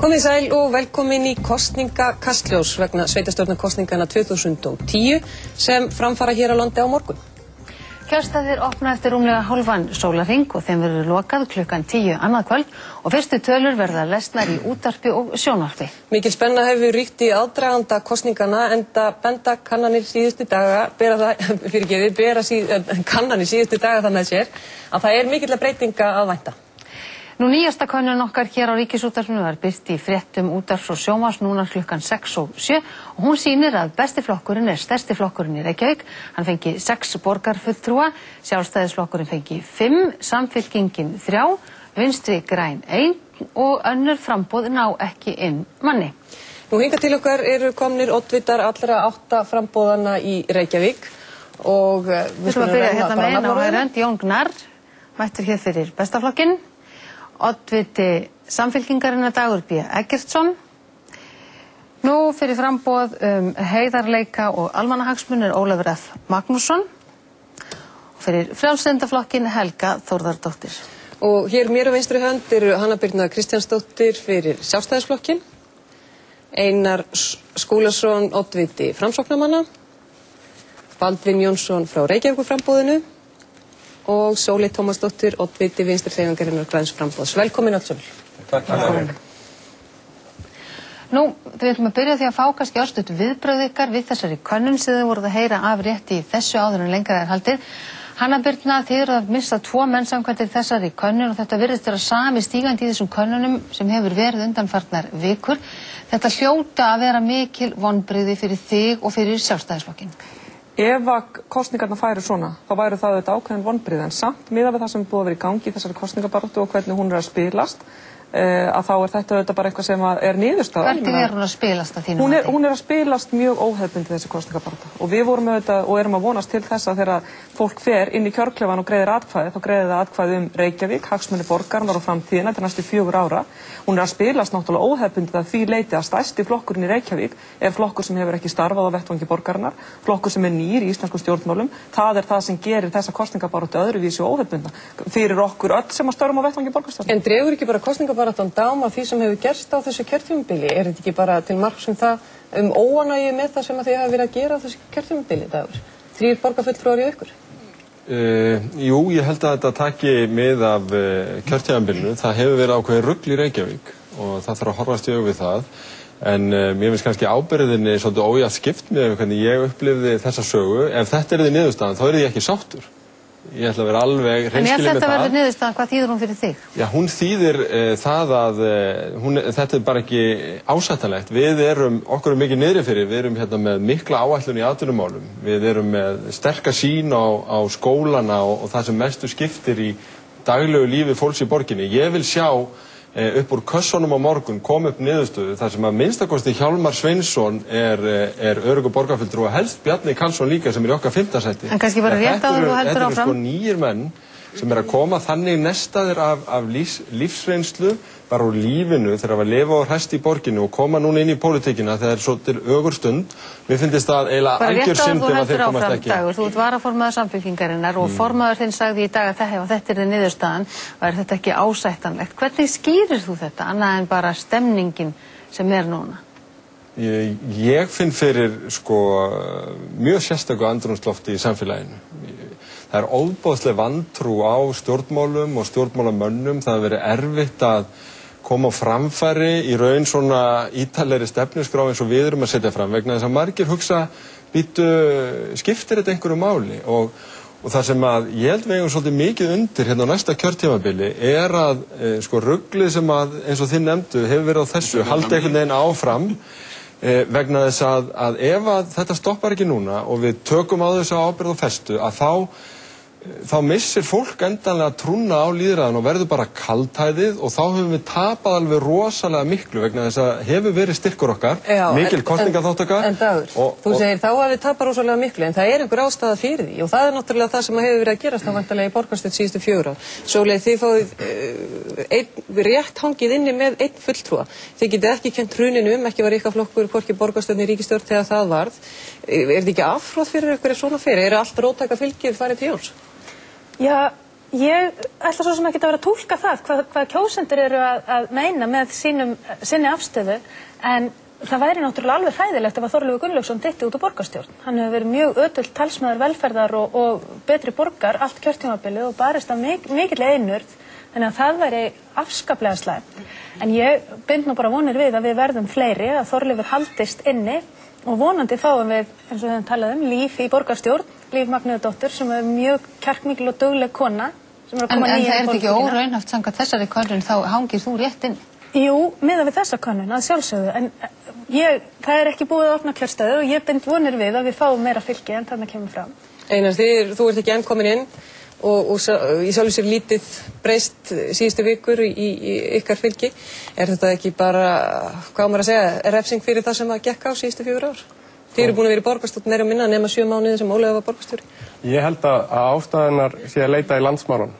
Komið sæl og velkomin í kosningakastljós vegna sveitarstjórnarkosninganna 2010 sem framfara hér á landi á morgun. Kjörstaðir opna eftir rúmlega hálfan sólarhring og þeim verður lokað klukkan 10 annað kvöld og fyrstu tölur verða lesnar í útvarpi og sjónvarpi. Mikil spenna hefur ríkt í aðdraganda kosninganna enda benda kannanir síðustu daga það með sér að það er mikilla breytinga að vænta. Nú nýjasta könnun okkar hér á Ríkisútvarpinu var birt í fréttum útvarps og sjónvarps núna klukkan 6 og 7 og hún sýnir að besti flokkurinn er stærsti flokkurinn í Reykjavík. Hann fengi 6 borgarfulltrúa, Sjálfstæðisflokkurinn fengi 5, Samfylkingin 3, Vinstri græn 1 og önnur framboð ná ekki inn manni. Nú hingað til okkar eru komnir oddvitar allra 8 framboðanna í Reykjavík og við skulum byrja hérna með einn á hægrönd, Jón Gnarr, mættur hér fyrir bestaflokkinn. Oddviti Samfylkingarinnar Dagur B. Eggertsson. Nú fyrir framboð heiðarleika og almannahagsmunir Ólafur F. Magnússon. Og fyrir frjálslyndaflokkinn Helga Þórðardóttir. Og hér mér á vinstri hönd eru Hanna Birna Kristjánsdóttir fyrir Sjálfstæðisflokkinn, Einar Skúlason oddviti Framsóknarmanna, Baldvin Jónsson frá Reykjavíkurframboðinu og Sóley Tómasdóttir oddviti Vinstri-hreyfingarinnar Græns framboðs. Velkomin öll sömul. Takk. Nú, við ætlum að byrja því að fá kannski örstutt viðbrögð ykkar við þessari könnun sem þið voruð að heyra af rétt í þessu áður en lengra er haldið. Hanna Birna, þið eruð að missa 2 menn samkvæmt þessari könnun og þetta virðist vera sami stígandi í þessum könnunum sem hefur verið undanfarnar vikur. Þetta hljóta að vera mikil vonbrigði fyrir þig og fyrir Sjálfstæðisflokkinn. Ef að kosningarna færu svona, þá væru það auðvitað ákveðin vonbrigði en samt miðað við það sem er búið að vera í gangi í þessari kosningabaráttu og hvernig hún er að spilast, að þá er þetta auðvitað bara eitthvað sem er niðurstaða. Hvernig er hún að spilast að þínu mati? Hún er að spilast mjög óhefðbundið þessi kosningabaráttu og við vorum auðvitað og erum að vonast til þess að þegar fólk fer inn í kjörklefan og greiðir atkvæði, þá greiðir það atkvæði Reykjavík, hagsmuni borgarinnar og framtíðina til næstu 4 ára. Hún er að spilast náttúrulega óhefðbundið að því leyti að stærsti flokkurinn í Reykjavík er flokkur sem hefur ekki starfað á vettvangi borgarinnar, flokkur sem er nýr í íslenskum stjórnmálum. Það er það sem gerir þessa kosningabaráttu öðruvísi og óhefðbundna fyrir okkur öll sem að störfum á vettvangi borgarstjórnar. En dregur ekki bara kosningabaráttan dám af því sem hefur gerst á þessu kjörtímabili? Er þetta ekki bara til marks það óánægju með það sem þið hafa verið að gera á þessu kjörtímabili, Dagur? 3 borgarfulltrúar hjá ykkur? Jú, ég held að þetta taki mið af kjörtímabilinu. Það hefur verið ákveðið rugl í Reykjavík og það þarf að horfast í augu við það. En mér finnst kannski ábyrgðinni svolítið ójafnt skipt með hvernig ég upplifði þessa sögu. Ef þetta er þið niðurstaðan, þá er ég ekki sáttur. Ég ætla að vera alveg hreinskilinn með það. En ef þetta verður niðurstaðan, hvað þýðir hún fyrir þig? Já, hún þýðir það að þetta er bara ekki ásættanlegt. Okkur er mikið niðri fyrir, við erum hérna með mikla áætlun í atvinnumálum. Við erum með sterka sýn á skólana og það sem mestu skiptir í daglegu lífi fólks í borginni. Ég vil sjá upp úr kössunum á morgun kom upp niðurstöðu þar sem að minnstakosti Hjálmar Sveinsson er öruggur borgarfulltrúi og helst Bjarni Karlsson líka sem er í okkar 5. sæti. En kannski bara rétt áður og heldur áfram. Þetta eru nýjir menn sem er að koma þannig nestaðir af lífsreynslu bara úr lífinu þegar að lifa og hræst í borginu og koma núna inn í pólitíkina þegar það er svolítið ögur stund. Mér finnst það eiginlega algjör synd ef að þeir komast ekki. Dagur, þú ert varaformaður Samfylkingarinnar og formaður þinn sagði í dag að þetta er niðurstaðan og er þetta ekki ásættanlegt. Hvernig skýrir þú þetta annað en bara stemningin sem er núna? Ég finn fyrir mjög sérstöku andrúmslofti í samfélaginu. Það er óboðsleg vantrú á stjórnmálum og stjórnmálamönnum. Það hefur verið erfitt að koma á framfæri í raun svona ítalegri stefnuskrá eins og við erum að setja fram vegna þess að margir hugsa skiptir þetta einhverju máli og það sem að ég held við eigum svolítið mikið undir hérna á næsta kjörtímabili er að ruglið sem að eins og þið nefndu hefur verið á þessu haldi einhvern veginn áfram vegna þess að ef að þetta stoppar ekki núna og við tökum á þessu ábyrgð og festu að þá missir fólk endanlega trúna á lýðræðinu og verður bara kaldhæðið og þá höfum við tapað alveg rosalega miklu vegna þess að hefur verið styrkur okkar, mikil kosningaþátttaka. En Dagur, þú segir þá að við tapað rosalega miklu en það er einhver ástæða fyrir því og það er náttúrulega það sem hefur verið að gerast þá væntanlega í borgarstjórn síðustu 4 ár. Sóley, þið fáið rétt hangið inni með 1 fulltrúa. Þið getið ekki kennt hruninu ekki var ykkar flokkur hvorki borgarstjórn í ríkisstjórn þegar það varð. Er þetta ekki afhroð fyrir ykkur ef svona fer? Eru allt róttæka fylgið farið til Jóns? Já, Ég ætla svo sem ekki að vera að túlka það hvað kjósendur eru að meina með sinni afstöðu, en það væri náttúrulega alveg hræðilegt ef að Þorleifur Gunnlaugsson dytti út úr borgarstjórn. Hann hefur verið mjög ötull talsmaður velferðar og betri borgar allt kjörtímabilið og barist af mikill einurð, þannig að það væri afskaplega slæmt. En ég bind nú bara vonir við að við verðum fleiri, að Þorleifur haldist inni og vonandi fáum við, eins og við höfum talað Líf í borgarstjórn, Líf Magnúðardóttur, sem mjög kjarkmikil og dugleg kona. En það er þetta ekki óraunhæft samkvæmt þessari könnun, þá hangir þú rétt inn? Jú, miðað við þessa könnun, að sjálfsögðu, en það er ekki búið að opna kjörstöðu og ég bind vonir við að við fáum meira fylgi en þarna kemur fram. Einar, þú ert ekki enn komin inn og í sjálfu sér lítið breyst síðustu vikur í ykkar fylgi. Er þetta ekki bara, hvað maður að segja, refsing fyrir það sem að gekk á síðustu 4 ár? Þið eru búin að vera í borgarstjórn meira og minna nema 7 mánuði sem Ólafur var borgarstjóri. Ég held að ástæðunar sé að leita í landsmálunum.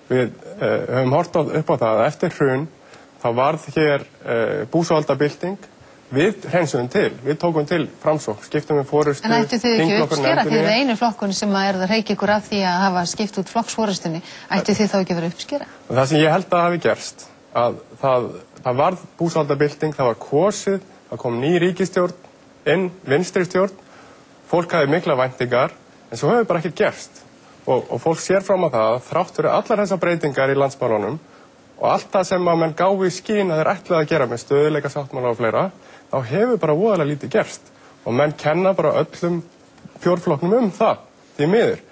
Við höfum hort upp á það að eftir hrun þá varð hér búsáhaldabylting. Við hreinsuðum til, við tókum til Framsókn, skiptum við forystu. En ættu þið ekki uppskera því það einu flokkun sem er það reiki ykkur af því að hafa skipt út flokksforystunni, ættu þið þá ekki verið uppskera? Það sem ég held að hafi gerst, að það varð búsáhaldabylting, það var kosið, það kom ný ríkisstjórn inn, vinstri stjórn, fólk hafði mikla væntingar, en svo hefur bara ekkert gerst. Og fólk sér fram á það að þrátt fyrir allar þessar breytingar í landsmálunum og allt það sem að menn gáfu í skyn að þeir ætlaði að gera með stöðuleika sáttmála og fleira, þá hefur bara voðalega lítið gerst. Og menn kenna bara öllum fjórflokknum það, því miður.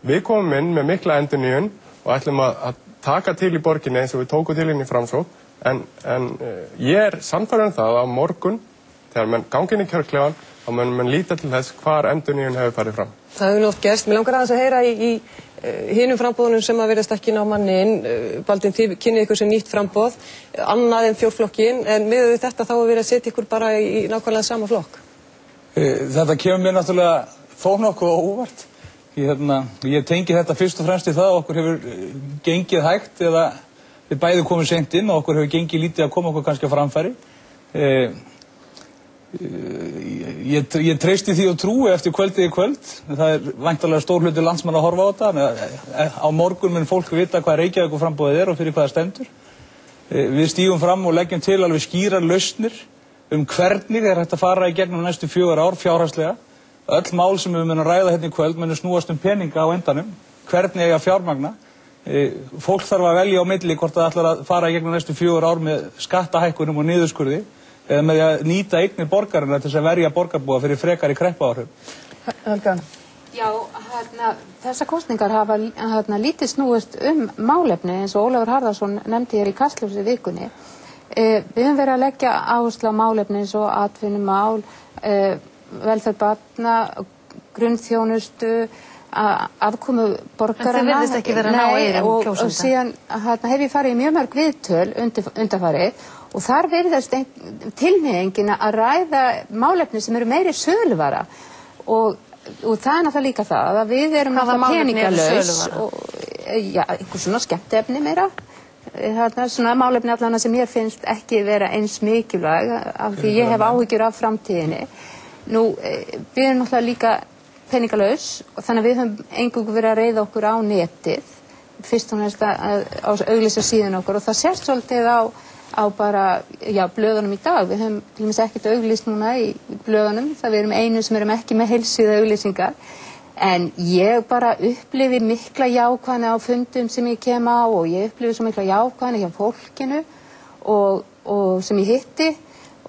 Við komum inn með mikla endurnýjun og ætlum að taka til í borginni eins og við tókum til inn í Framsókn, en ég sannfærður það að morgun, þegar menn gangi inn í kjörklefann, þá munum menn líta til þess hvar endurnýjun hefur farið fram. Það hefur oft gerst. Mér langar aðeins að heyra í hinum frambúðunum sem að virðast ekki ná manni inn. Baldvin, þið kynnið ykkur sem nýtt frambúð, annað en fjórflokkin, en miðað við þetta þá er verið að setja ykkur bara í nákvæmlega sama flokk. Þetta kemur mér náttúrulega þó nokkuð óvart. Ég tengi þetta fyrst og fremst í það að okkur hefur gengið hægt eða við bæði komum seint inn og okkur hefur gengið lítið að koma okkur kannski á framfæri. Ég treysti því og trúi eftir kvöldið í kvöld. Það er væntanlega stór hluti landsmanna að horfa á þetta. Á morgun mun fólk vita hvað Reykjavík framboðið er og fyrir hvað það stendur. Við stígum fram og leggjum til alveg skýrar lausnir hvernig er hægt að fara í gegnum næstu 4 ár fjárhagslega. Öll mál sem við munum ræða hérna í kvöld munum snúast peninga á endanum. Hvernig eiga fjármagna. Fólk þarf að velja á milli hvort það ætlar að fara í gegnum næstu 4 ár með skattahækkunum og niðurskurði eða með að nýta eignir borgarinnar til þess að verja borgarbúa fyrir frekari kreppuáhrif. Helga. Já, þessar kosningar hafa lítið snúist málefni eins og Ólafur Harðarson nefndi hér í Kastljósi vikunni. Við höfum verið að leggja áherslu á málefni eins og atvinnumál, velferð barna, grunnþjónustu, afkomu borgaranna. Það virðist ekki vera að ná eyrum kjósenda. Og síðan hef ég farið í mjög mörg viðtöl undanfarið og þar virðast tilhneigingin að ræða málefni sem eru meiri söluvara og það er náttúrulega líka það að við erum náttúrulega peningalaus og einhver svona skemmtiefni meira. Svona málefni allan sem ég finnst ekki vera eins mikilvæg af því ég hef áhyggjur af framtíðinni. Við erum náttúrulega líka peningalaus og þannig að við höfum eingöngu verið að reiða okkur á netið fyrst og næst á auglýsa síðan okkur og það sést svolítið á bara, blöðunum í dag. Við höfum til dæmis ekkert auglýst núna í blöðunum, það við erum einu sem erum ekki með heilsíða auglýsingar. En ég bara upplifi mikla jákvæðni á fundum sem ég kem á og ég upplifi svo mikla jákvæðni hjá fólkinu og sem ég hitti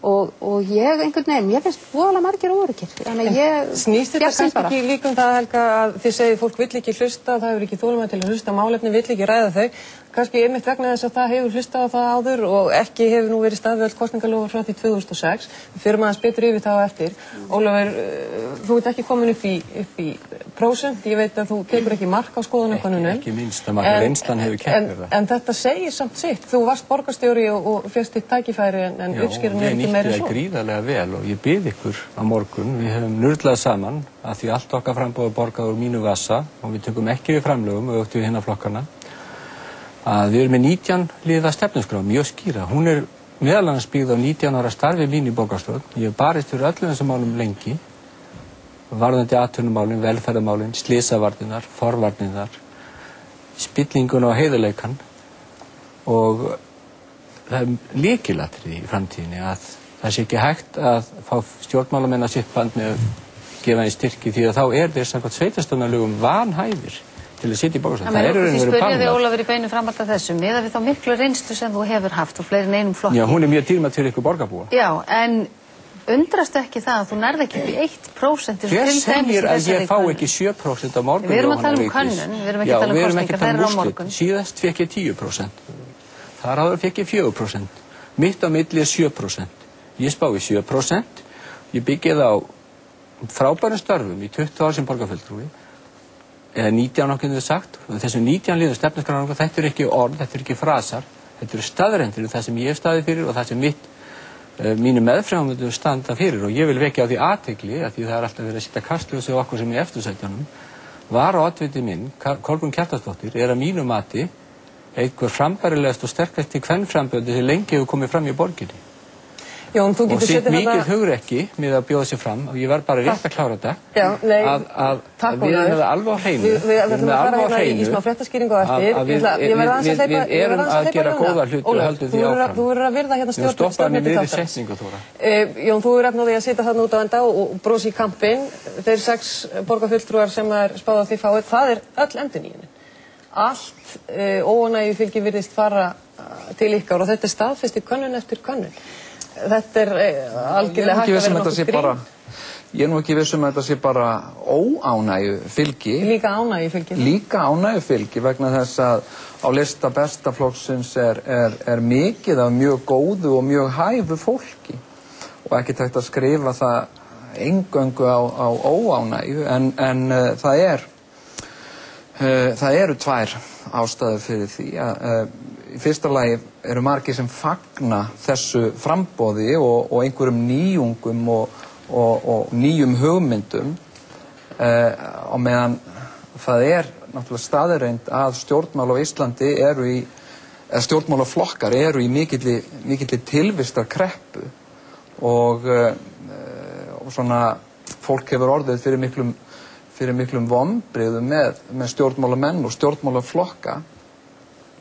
og ég einhvern veginn, ég finnst voðalega margir óöruggir. Þannig ég snýst þetta kannski ekki líka um það, Helga, að þið segið fólk vill ekki hlusta, það hefur ekki þolinmæði til að hlusta málefni, vill ekki ræða þau. Kannski einmitt vegna þess að það hefur hlustað á það áður og ekki hefur nú verið staðið öll kosningalofar frá því 2006. Við förum aðeins betur yfir það á eftir. Ólafur, þú ert ekki komin upp í prósent. Ég veit að þú tekur ekki mark á skoðanakönnunum. Ekki minnst, að marga reynslan hefur kennt mér það. En þetta segir samt sitt. Þú varst borgarstjóri og fékkst þitt tækifæri en uppskeran er ekki meira svo. Já, ég nýtti það gríðarlega vel og ég bið ykkur á morgun. Við höfum nurlað saman að því allt okkar framboð er borgað úr mínu vasa og við tökum ekki við framlögum og öktum við hinna flokkana. Við erum með 19 liða stefnuskrá, mjög skýra. Hún er meðal annars byggð á 19 ára starfi mín í borgarstjórn. Ég hef barist fyrir öllum þessum málum lengi. Varðandi atvinnumálin, velferðarmálin, slysavarnirnar, forvarnirnar, spillingun og heiðarleikann og það lykilatriði í framtíðinni að það sé ekki hægt að fá stjórnmálamenn að sitt með að gefa einn styrki því að þá þeir samkvæmt sveitarstjórnarlögum vanhæfir til að sitja í borgarstjórn. Því spurði þig Ólafur í beinu framhald af þessu, miðað við þá miklu reynslu sem þú hefur haft og fleiri en einum flokki. Já, hún mjög dýrmæt fyrir ykkur borgarbúa. Já, en undrastu ekki það að þú nærð ekki upp í 1%? Hver segir að ég fá ekki 7% á morgun? Við erum að tala könnun, við erum ekki að tala kosningar, það er á morgun. Síðast fekk ég 10%. Þar áður fekk ég 4%. Mitt á milli 7%. Ég spái 7%. Ég byggið á frábærum störfum í 20 ár sem borgarfulltrúi. Eða 19 ákveðum við sagt. Þessum 19 liðum stefnuskrána, þetta eru ekki orð, þetta eru ekki frasar. Þetta eru staðrendir það sem ég hef staðið fyrir og það sem mínu meðfremmundu standa fyrir og ég vil vekja á því athygli að því það er alltaf verið að setja kastljósi á okkur sem í eftirsætjunum var á oddviti minn, Kolbrún Kjartansdóttir, að mínu mati einhver frambærilegast og sterkast í kvenframbjóði sem lengi hefur komið fram í borginni. Jón, þú og getur sitt setið mikið hugrekki með að bjóða sér fram og ég var bara rétt að klára þetta að við erum alveg á hreinu við ætlum að fara hérna í smá fréttaskýringu á eftir við erum að gera góða hluti og höldum því áfram þú verður að virða hérna stjórnarmyndi þáttar Jón, þú er eftir að sitja þarna út á enda og brosi í kampinn þeir 6 borgarfulltrúar sem er spáð að þið fáið það er öll endurnýjunin allt óánægju fylgi virðist fara til ykkar og þetta er staðfest í könnun eftir könnun. Þetta er algjörlega hægt að vera nokkuð grín. Ég er nú ekki viss að þetta sé bara óánægju fylgi. Líka ánægju fylgi. Líka ánægju fylgi vegna þess að á lista besta flokksins er mikið af mjög góðu og mjög hæfu fólki og ekki tækt að skrifa það eingöngu á óánægju en það eru 2 ástæður fyrir því að í fyrsta lagi eru margir sem fagna þessu framboði og einhverjum nýjungum og nýjum hugmyndum á meðan það er náttúrulega staðreynd að stjórnmál á Íslandi stjórnmálaflokkar eru í mikilli tilvistarkreppu og svona fólk hefur orðið fyrir miklum vonbrigðum með stjórnmálamenn og stjórnmálaflokka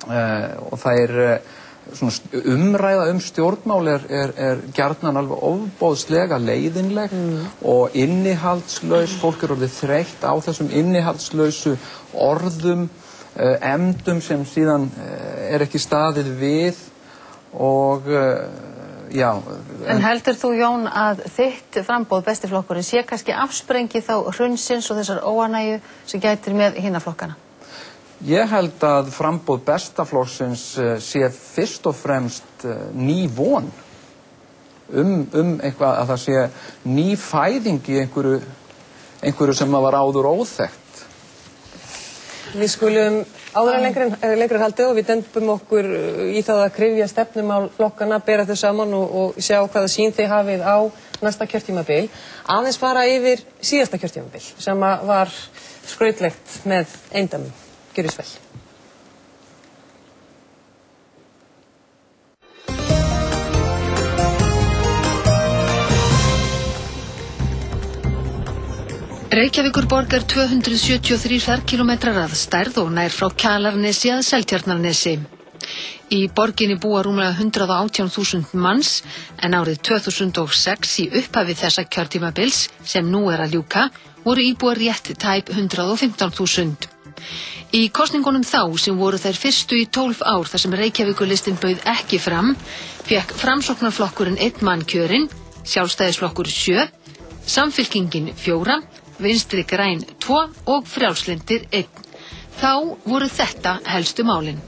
og það er svona umræða stjórnmál er gjarnan alveg ofboðslega leiðinleg og innihaldslaus, fólk er orðið þreytt á þessum innihaldslausu orðum, efndum sem síðan er ekki staðið við og já. En heldur þú Jón að þitt framboð besti flokkurinn sé kannski afsprengi þá hrunsins og þessar óánægju sem gætir með hinna flokkana? Ég held að framboð bestaflokksins sé fyrst og fremst ný von eitthvað að það sé ný fæðing í einhverju sem var áður óþekkt. Við skulum áður en lengra haldið og við dembum okkur í það að kryfja stefnumál flokkana, bera þau saman og sjá hvaða sýn þið hafið á næsta kjörtímabil. Aðeins fara yfir síðasta kjörtímabil sem var skrautlegt með eindæmum. Gjörðu svo vel. Reykjavíkurborg er 273 ferkílómetrar að stærð og nær frá Kjalarnesi að Seltjarnarnesi. Í borginni búa rúmlega 118.000 manns en árið 2006 í upphafi þessa kjörtímabils sem nú er að ljúka voru íbúar rétt tæp 115.000. Í kosningunum þá sem voru þær fyrstu í 12 ár þar sem Reykjavíkurlistinn bauð ekki fram, fékk Framsóknarflokkurinn 1 mann kjörinn, Sjálfstæðisflokkur 7, Samfylkingin 4, Vinstri græn 2 og Frjálslyndir 1. Þá voru þetta helstu málin.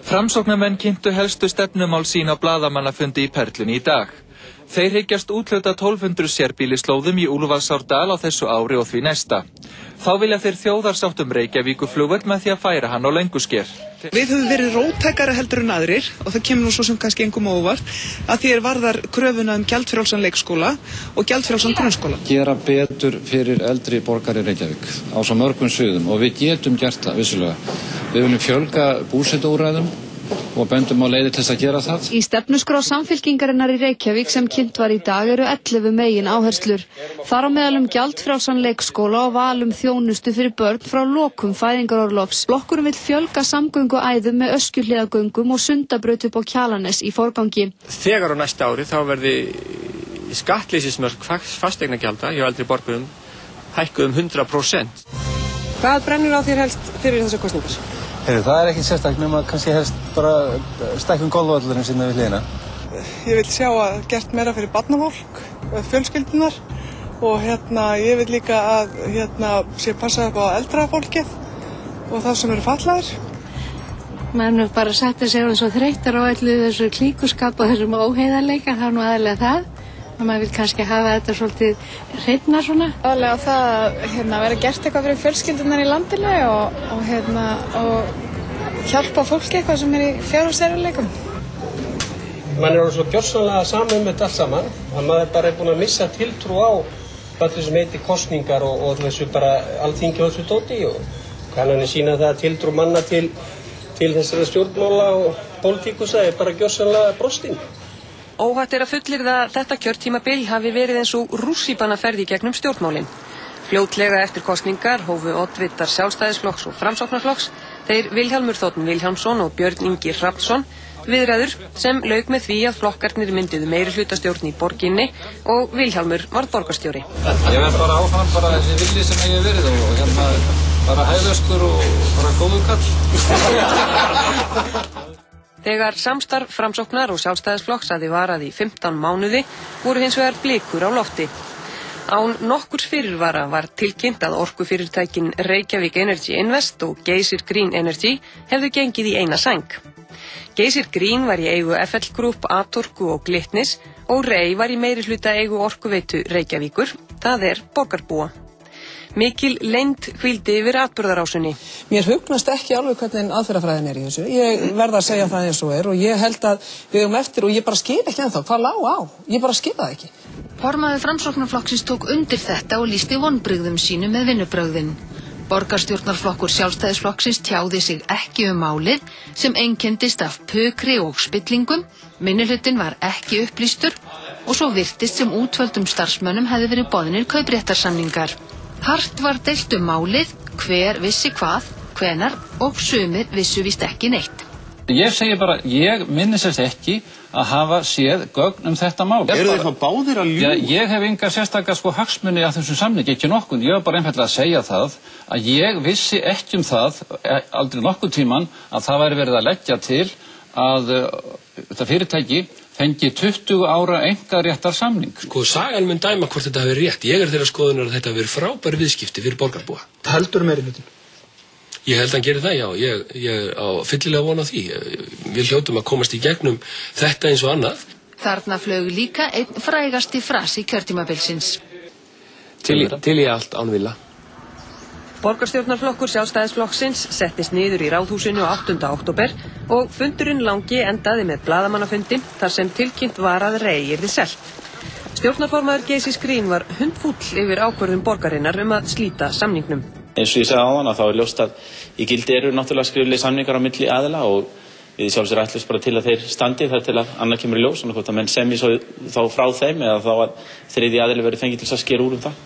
Framsóknarmenn kynntu helstu stefnumál sín á blaðamannafundi í Perlunni í dag. Þeir hyggjast úthluta 1200 sérbýlislóðum í Úlfarsárdal á þessu ári og því næsta. Þá vilja þeir þjóðarsátt Reykjavíkurflugvöll með því að færa hann á Löngusker. Við höfum verið róttækari heldur en aðrir og það kemur nú svo sem kannski engum óvart að því varðar kröfuna gjaldfrjálsan leikskóla og gjaldfrjálsan grunnskóla. Gera betur fyrir eldri borgari Reykjavík á svo mörgum sviðum og við getum gert það vissulega. Við viljum fjölga búsetuúrræðum og bendum á leiðir til þess að gera það. Í stefnuskrá Samfylkingarinnar í Reykjavík sem kynnt var í dag eru 11 megin áherslur. Þar á meðal gjaldfrjálsan leikskóla og val þjónustu fyrir börn frá lokum fæðingarorlofs. Flokkurinn vill fjölga samgönguæðum með öskjuhlíðagöngum og Sundabraut upp á Kjalarnes í forgangi. Þegar á næsta ári þá verði skattleysismörk fasteignagjalda hjá eldri borgurum hækkuð 100%. Hvað brennur á þér helst fyrir þessar kosningar? Það er ekki sérstaklega nema kannski helst bara stækkun golfvöllurinn sinna við hliðina. Ég vil sjá að gert meira fyrir barnafólk, fjölskyldunar og ég vil líka að sé passa upp á eldra fólkið og það sem eru fatlaðir. Maður bara setja sig svo þreyttar á öllu þessu klíkuskap og þessum óheiðarleika, það er nú aðalega það. Og maður vil kannski hafa þetta svolítið hreinna svona. Aðalega það að vera gert eitthvað fyrir fjölskyldunar í landinu og hjálpa fólki eitthvað sem í fjárhagserfiðleikum. Man orðinn svo gjörsamlega saman þetta allt saman að maður bara búinn að missa tiltrú á öllu sem heitir kosningar og þessu bara alþingi og þessu dóti og kannanir sýna það tiltrú manna til þessara stjórnmála og pólitíkusa bara gjörsamlega brostin. Óhætt að fullyrða að þetta kjörtímabil hafi verið eins og rússíbanaferð í gegnum stjórnmálin. Fljótlega eftir kosningar hófu oddvitar Sjálfstæðisflokks og Framsóknarflokks, þeir Vilhjálmur Þ. Vilhjálmsson og Björn Ingi Hrafnsson, viðræður sem lauk með því að flokkarnir mynduðu meirihlutastjórn í borginni og Vilhjálmur varð borgarstjóri. Ég verð bara áfram þessi vilji sem ég hef verið og bara hæðaskur og bara góður kall. Þegar samstarf Framsóknar og Sjálfstæðisflokks hafði varað í 15 mánuði voru hins vegar blikur á lofti. Án nokkurs fyrirvara var tilkynnt að orkufyrirtækin Reykjavík Energy Invest og Geysir Green Energy hefðu gengið í eina sæng. Geysir Green var í eigu FL Group, Atorku og Glitnis og Rey var í meirihluta eigu Orkuveitu Reykjavíkur, það borgarbúa. Mikil leynd hvíldi yfir atburðarásunni. Mér hugnast ekki alveg hvernig aðferðafræðin í þessu. Ég verð að segja það eins og og ég held að við höfum eftir og ég bara skil ekki ennþá hvað lá á. Ég bara skil það ekki. Formaður Framsóknarflokksins tók undir þetta og lýsti vonbrigðum sínum með vinnubrögðin. Borgarstjórnarflokkur Sjálfstæðisflokksins tjáði sig ekki málið sem einkenndist af pukri og spillingum, minnihlutinn var ekki upplýstur og svo virtist sem útvöldum starfsmönnum hefði verið boðnir kaupréttarsamningar. Hart var deilt málið, hver vissi hvað, hvenar og sumir vissu víst ekki neitt. Ég segi bara, ég minnist þess ekki að hafa séð gögn þetta mál. Eru þeir þá báðir að ljúga? Ég hef enga sérstaklega hagsmuni af þessum samningi, ekki nokkun. Ég var bara einfaldlega að segja það að ég vissi ekki það, aldrei nokkurn tímann, að það væri verið að leggja til að þetta fyrirtæki fengi 20 ára einkaréttar samning. Sagan mun dæma hvort þetta hafi verið rétt. Ég þeirra skoðunar að þetta hafi verið frábæri viðskipti fyrir borgarbúa. Heldur meirihlutin? Ég held að hann gerir það, já. Ég á fyllilega von á því. Við hljótum að komast í gegnum þetta eins og annað. Þarna flög líka einn frægasti frasi kjörtímabilsins. Til í allt án vila. Borgarstjórnarflokkur Sjálfstæðisflokksins settist niður í Ráðhúsinu á 8. október og fundurinn langi endaði með blaðamannafundi þar sem tilkynnt var að Rey yrði selt. Stjórnarformaður Geysir Green var hundfúll yfir ákvörðun borgarinnar að slíta samningnum. Eins og ég sagði áðan að þá ljóst að í gildi eru náttúrulega skriflegir samningar á milli aðila og við sjálfsögur ætlumst bara til að þeir standi þar til að annað kemur í ljós, þannig að menn semji þá frá þeim eða þá að þriðji aðili verði fengið til að skera úr það.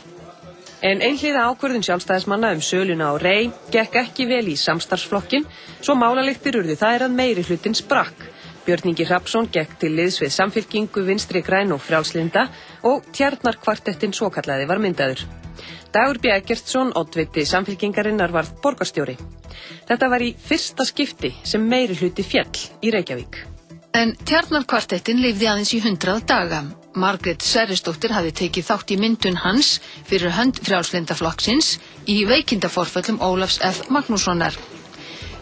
En einhliða ákvörðun sjálfstæðismanna söluna á Rey gekk ekki vel í samstarfsflokkin, svo málalyktir urðu þær að meirihlutinn sprakk. Björn Ingi Hrafnsson gekk til liðs við Samfylkingu, Vinstri græn og Frjálslynda og Tjarnarkvartettinn svokallaði var myndaður. Dagur B. Eggertsson, oddviti Samfylkingarinnar, varð borgarstjóri. Þetta var í fyrsta skipti sem meirihluti féll í Reykjavík. En Tjarnarkvartettinn lifði aðeins í 100 daga. Margrét Sverrisdóttir hafði tekið þátt í myndun hans fyrir hönd Frjálslyndaflokksins í veikindaforföllum Ólafs F. Magnússonar.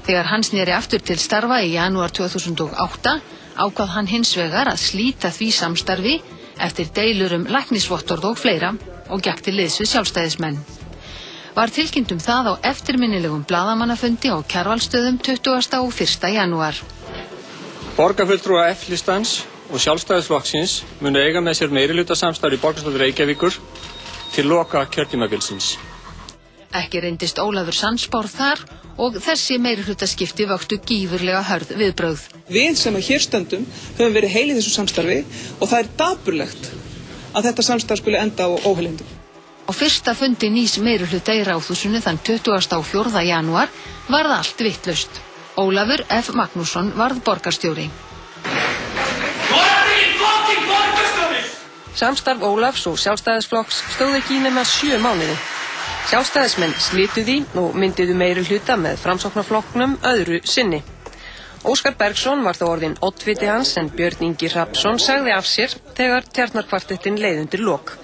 Þegar hann sneri aftur til starfa í janúar 2008 ákvað hann hins vegar að slíta því samstarfi eftir deilur læknisvottorð og fleira og gekk til liðs við sjálfstæðismenn. Var tilkynnt það á eftirminnilegum blaðamannafundi á Kjarvalsstöðum 20. og 1. janúar. Borgarfulltrúa F-listans og Sjálfstæðisflokksins munu eiga með sér meirihlutasamstarf í borgarstjórn Reykjavíkur til loka kjörtímabilsins. Ekki reyndist Ólafur sannspár þar og þessi meirihlutaskipti vöktu gífurlega hörð viðbrögð. Við sem að hér stöndum höfum verið heil í þessu samstarfi og það dapurlegt að þetta samstarf skuli enda á óheilindum. Á fyrsta fundi nýs meirihluta í Ráðhúsinu þann 24. janúar varð allt vitlaust. Ólafur F. Magnússon varð borgarstjóri. Samstarf Ólafs og Sjálfstæðisflokks stóð ekki í nema 7 mánuði. Sjálfstæðismenn slitu því og mynduðu meirihluta með Framsóknarflokknum öðru sinni. Óskar Bergsson var þó orðinn oddviti hans en Björn Ingi Hrafnsson sagði af sér þegar Tjarnarkvartettin leið undir lok.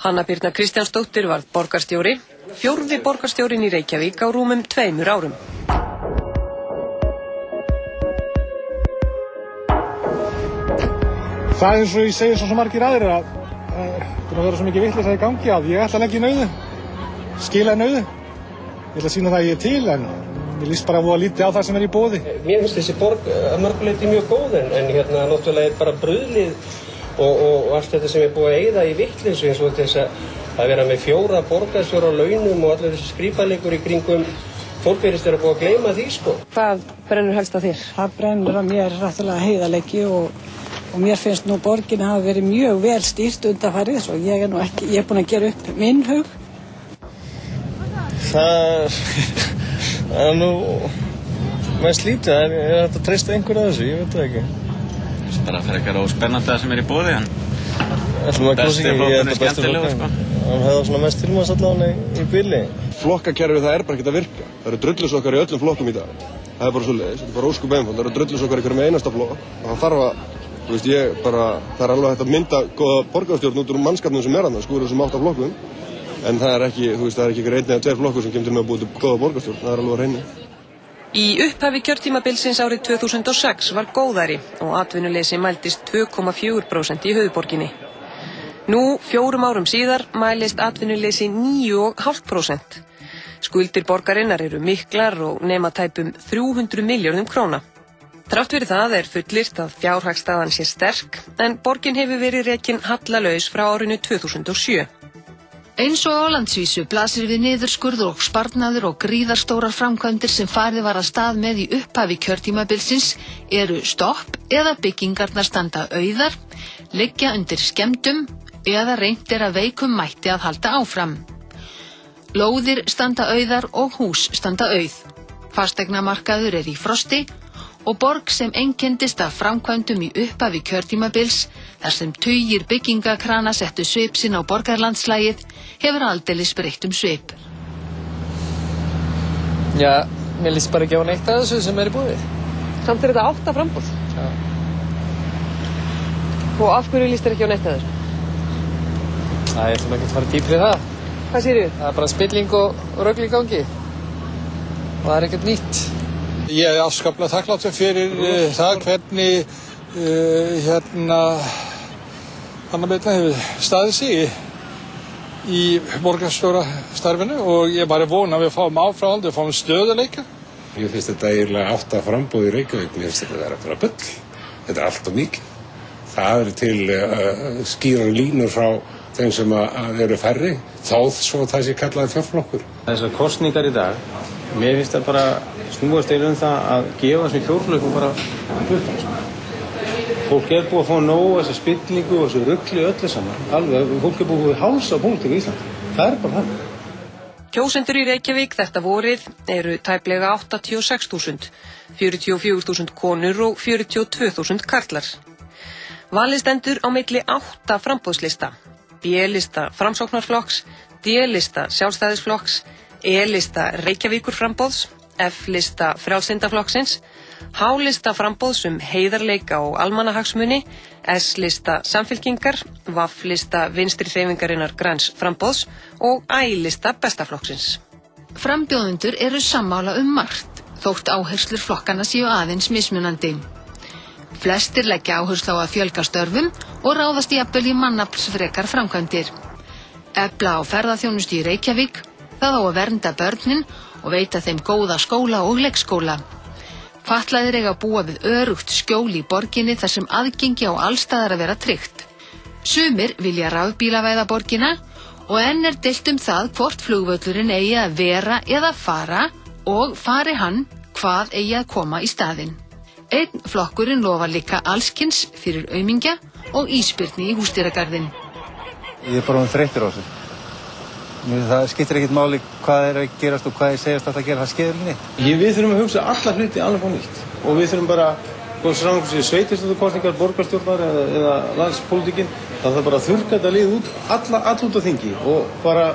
Hanna Birna Kristjánsdóttir varð borgarstjóri, 4. borgarstjórinn í Reykjavík á rúmum 2 árum. Það eins og ég segi svo margir aðrir að það vera svo mikið vitleysa í gangi að ég ætla að leggja í nauðu. Skila nauðu. Ég ætla að sýna það að ég til en ég líst bara að lítið á það sem í boði. Mér finnst þessi borg að mörgu leyti mjög góð en náttúrulega bara brugðlið og allt þetta sem búið að eyða í vitleysu eins og þess að vera með 4 borgarstjóra á launum og allir þessi skrípaleikur í kringum fólk virðist að búið að gleyma því sko. Hvað brennur helst á þér? Það brennur á mér rættilega heiðarleiki og mér finnst nú borgin hafa verið mjög vel stýrt undanfarið svo ég er búin að gera upp minn hug. Það er nú mest lítið, er þetta að treysta einhver að þessu, ég veit það ekki. Það er bara frekar óspennandi það sem í boði, en besti flokkurinn er skemmtilegur, sko. Hann hefði svona mest tilmans allavega í bili. Flokkakerfið það bara ekkert að virka. Það eru drullusokkar í öllum flokkum í dag. Það er bara svoleiðis, þetta er bara óskup einfalt. Það eru drullusokkar í hverjum einasta flokk og það þarf að, það er alveg hægt að mynda góða borgarstjórn út úr mannskapnum sem er þarna, sko, úr þessum 8 flokkum. En það er ekki einhver 1 eða 2 flokkur sem kemur til með að búið til góða borgarstjórn, það er alveg á hreinu. Í upphafi kjörtímabilsins árið 2006 var góðæri og atvinnuleysi mældist 2,4% í höfuðborginni. Nú, 4 árum síðar, mælist atvinnuleysi 9,5%. Skuldir borgarinnar eru miklar og nema tæpum 300 milljörðum króna. Þrátt fyrir það er fullyrt að fjárhagsstaðan sé sterk, en borgin hefur verið rekin hallalaus frá árinu 2007. Eins og á landsvísu blasir við niðurskurður og sparnaður og gríðarstórar framkvæmdir sem farið var að stað með í upphafi kjörtímabilsins eru stopp eða byggingarnar standa auðar, liggja undir skemmdum eða reynt að veikum mætti að halda áfram. Lóðir standa auðar og hús standa auð. Fasteignamarkaður er í frosti og borg sem einkendist af framkvæmdum í upphafi kjörtímabils þar sem tugir byggingakrana settu svip sinn á borgarlandslægið hefur aldeilis breytt svip. Já, mér líst bara ekki á neitt að þessu sem er í boði. Samt er þetta 8 framboð. Já. Og af hverju líst þér ekki á neitt að þessu? Ég ætlum ekki að fara dýpri í það. Hvað segirðu? Það er bara spilling og rugl í gangi. Og það er ekkert nýtt. Ég er afskaplega þakklátur fyrir það hvernig Hanna Birna hefur staðið sig í borgarstjórastarfinu og ég bara vona að við fáum áframhald, við fáum stöðuleika. Ég finnst þetta eiginlega 8 framboð í Reykjavík, mér finnst þetta vera bara bull. Þetta er allt og mikið. Það eru til skýrar línur frá þeim sem eru færri, þá svo það sé kallaði fjórflokkur. Þessar kosningar í dag, mér finnst það bara snúast eiginlega það að gefa þessum fjórflokkum bara hlutan. Fólk er búið að fá nóg þessa spillingu og þessu rugli öllu saman. Alveg, fólk er búið að hálsa pólitík í Íslandi. Það er bara það. Kjósendur í Reykjavík þetta vorið eru tæplega 86.000, 44.000 konur og 42.000 karlar. Valið stendur á milli 8 framboðslista. B-lista Framsóknarflokks, D-lista Sjálfstæðisflokks, E-lista Reykjavíkurframboðs, F-lista Frjálslyndaflokksins, H-lista framboðs heiðarleika og almannahagsmuni, S-lista Samfylkingar, V-lista Vinstri hreyfingarinnar Græns framboðs og I-lista Bestaflokksins. Frambjóðendur eru sammála margt, þótt áherslur flokkana séu aðeins mismunandi. Flestir leggja áherslu á að fjölga störfum og ráðast jafnvel í mannaflsfrekar framkvæmdir. Efla á ferðaþjónustu í Reykjavík, það á að vernda börnin og veita þeim góða skóla og leikskóla. Fatlaðir eiga að búa við örugt skjól í borginni þar sem aðgengi á allstaðar að vera tryggt. Sumir vilja rafbílavæða borgina og enn er deilt það hvort flugvöllurinn eigi að vera eða fara og fari hann hvað eigi að koma í staðinn. Einn flokkurinn lofar líka allskins fyrir aumingja og ísbirni í húsdýragarðinn. Ég bara þreyttur á þessu. Það skiptir ekkert máli hvað að gerast og hvað segjast að gera, það skeiðir neitt. Við þurfum að hugsa alla hluti alveg á nýtt og við þurfum bara, sveitarstjórnarkosningar, borgarstjórnar eða landspólitíkin, það þarf bara að þurrka þetta lið út, all út á þingi og bara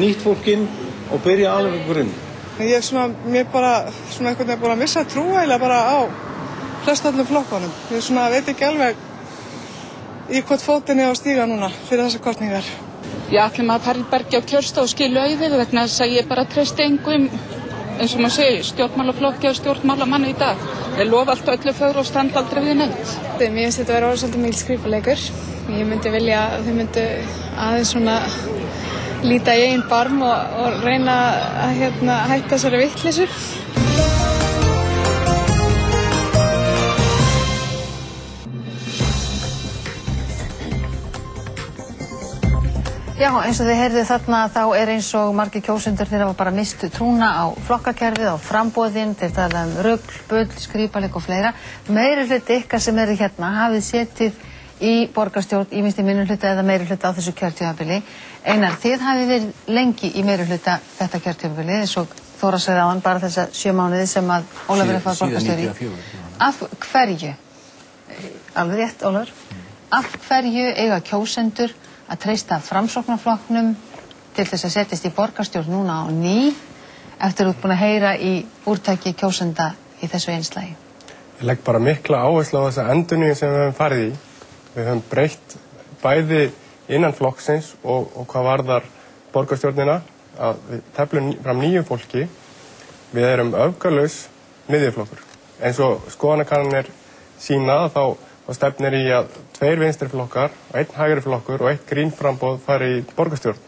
nýtt fólk inn og byrja alveg upp grunni. Mér bara einhvern veginn búin að missa trú eiginlega bara á flestöllum flokkunum. Ég veit ekki alveg í hvort fótinn er á stíga núna fyrir þessar kosningar. Ég ætla maður að fara í bergi á kjörstað og skilja auðið vegna þess að ég bara treysti engum, eins og maður segir, stjórnmálaflokki og stjórnmálamanni í dag. Þeir lofa allt öllu fögru og standa aldrei við neitt. Mér finnst þetta vera svolítið mikil skrípaleikur. Ég myndi vilja að þau myndu aðeins svona líta í eigin barm og reyna að hætta þessari vitleysu. Já, eins og þið heyrðu þarna þá eins og margir kjósendur þeir hafa bara mistu trúna á flokkakerfið, á framboðin, þeir tala rugl, bull, skrípaleik og fleira. Meirihluti ykkar sem eru hérna hafið setið í borgarstjórn, ýmist í minnihluta eða meirihluta á þessu kjörtímabili. Einar, þið hafið verið lengi í meirihluta þetta kjörtímabili, eins og Þóra sagði áðan, bara þessa 7 mánuði sem að Ólafur er farið borgarstjóri í. Af hverju, alveg rétt Ólafur, af hverju eiga kjósendur að treysta Framsóknarflokknum til þess að setjast í borgarstjórn núna á ný eftir að þú ert búin að heyra í úrtaki kjósenda í þessu einslagi? Ég legg bara mikla áherslu á þessa endurnýjun sem við höfum farið í. Við höfum breytt bæði innan flokksins og hvað varðar borgarstjórnina, að við teflum fram nýju fólki. Við erum öfgalaus miðjuflokkur. Eins og skoðanakannanir sýna þá stefnir í að 2 vinstri flokkar, 1 hægri flokkur og 1 grínframboð fari í borgarstjórn.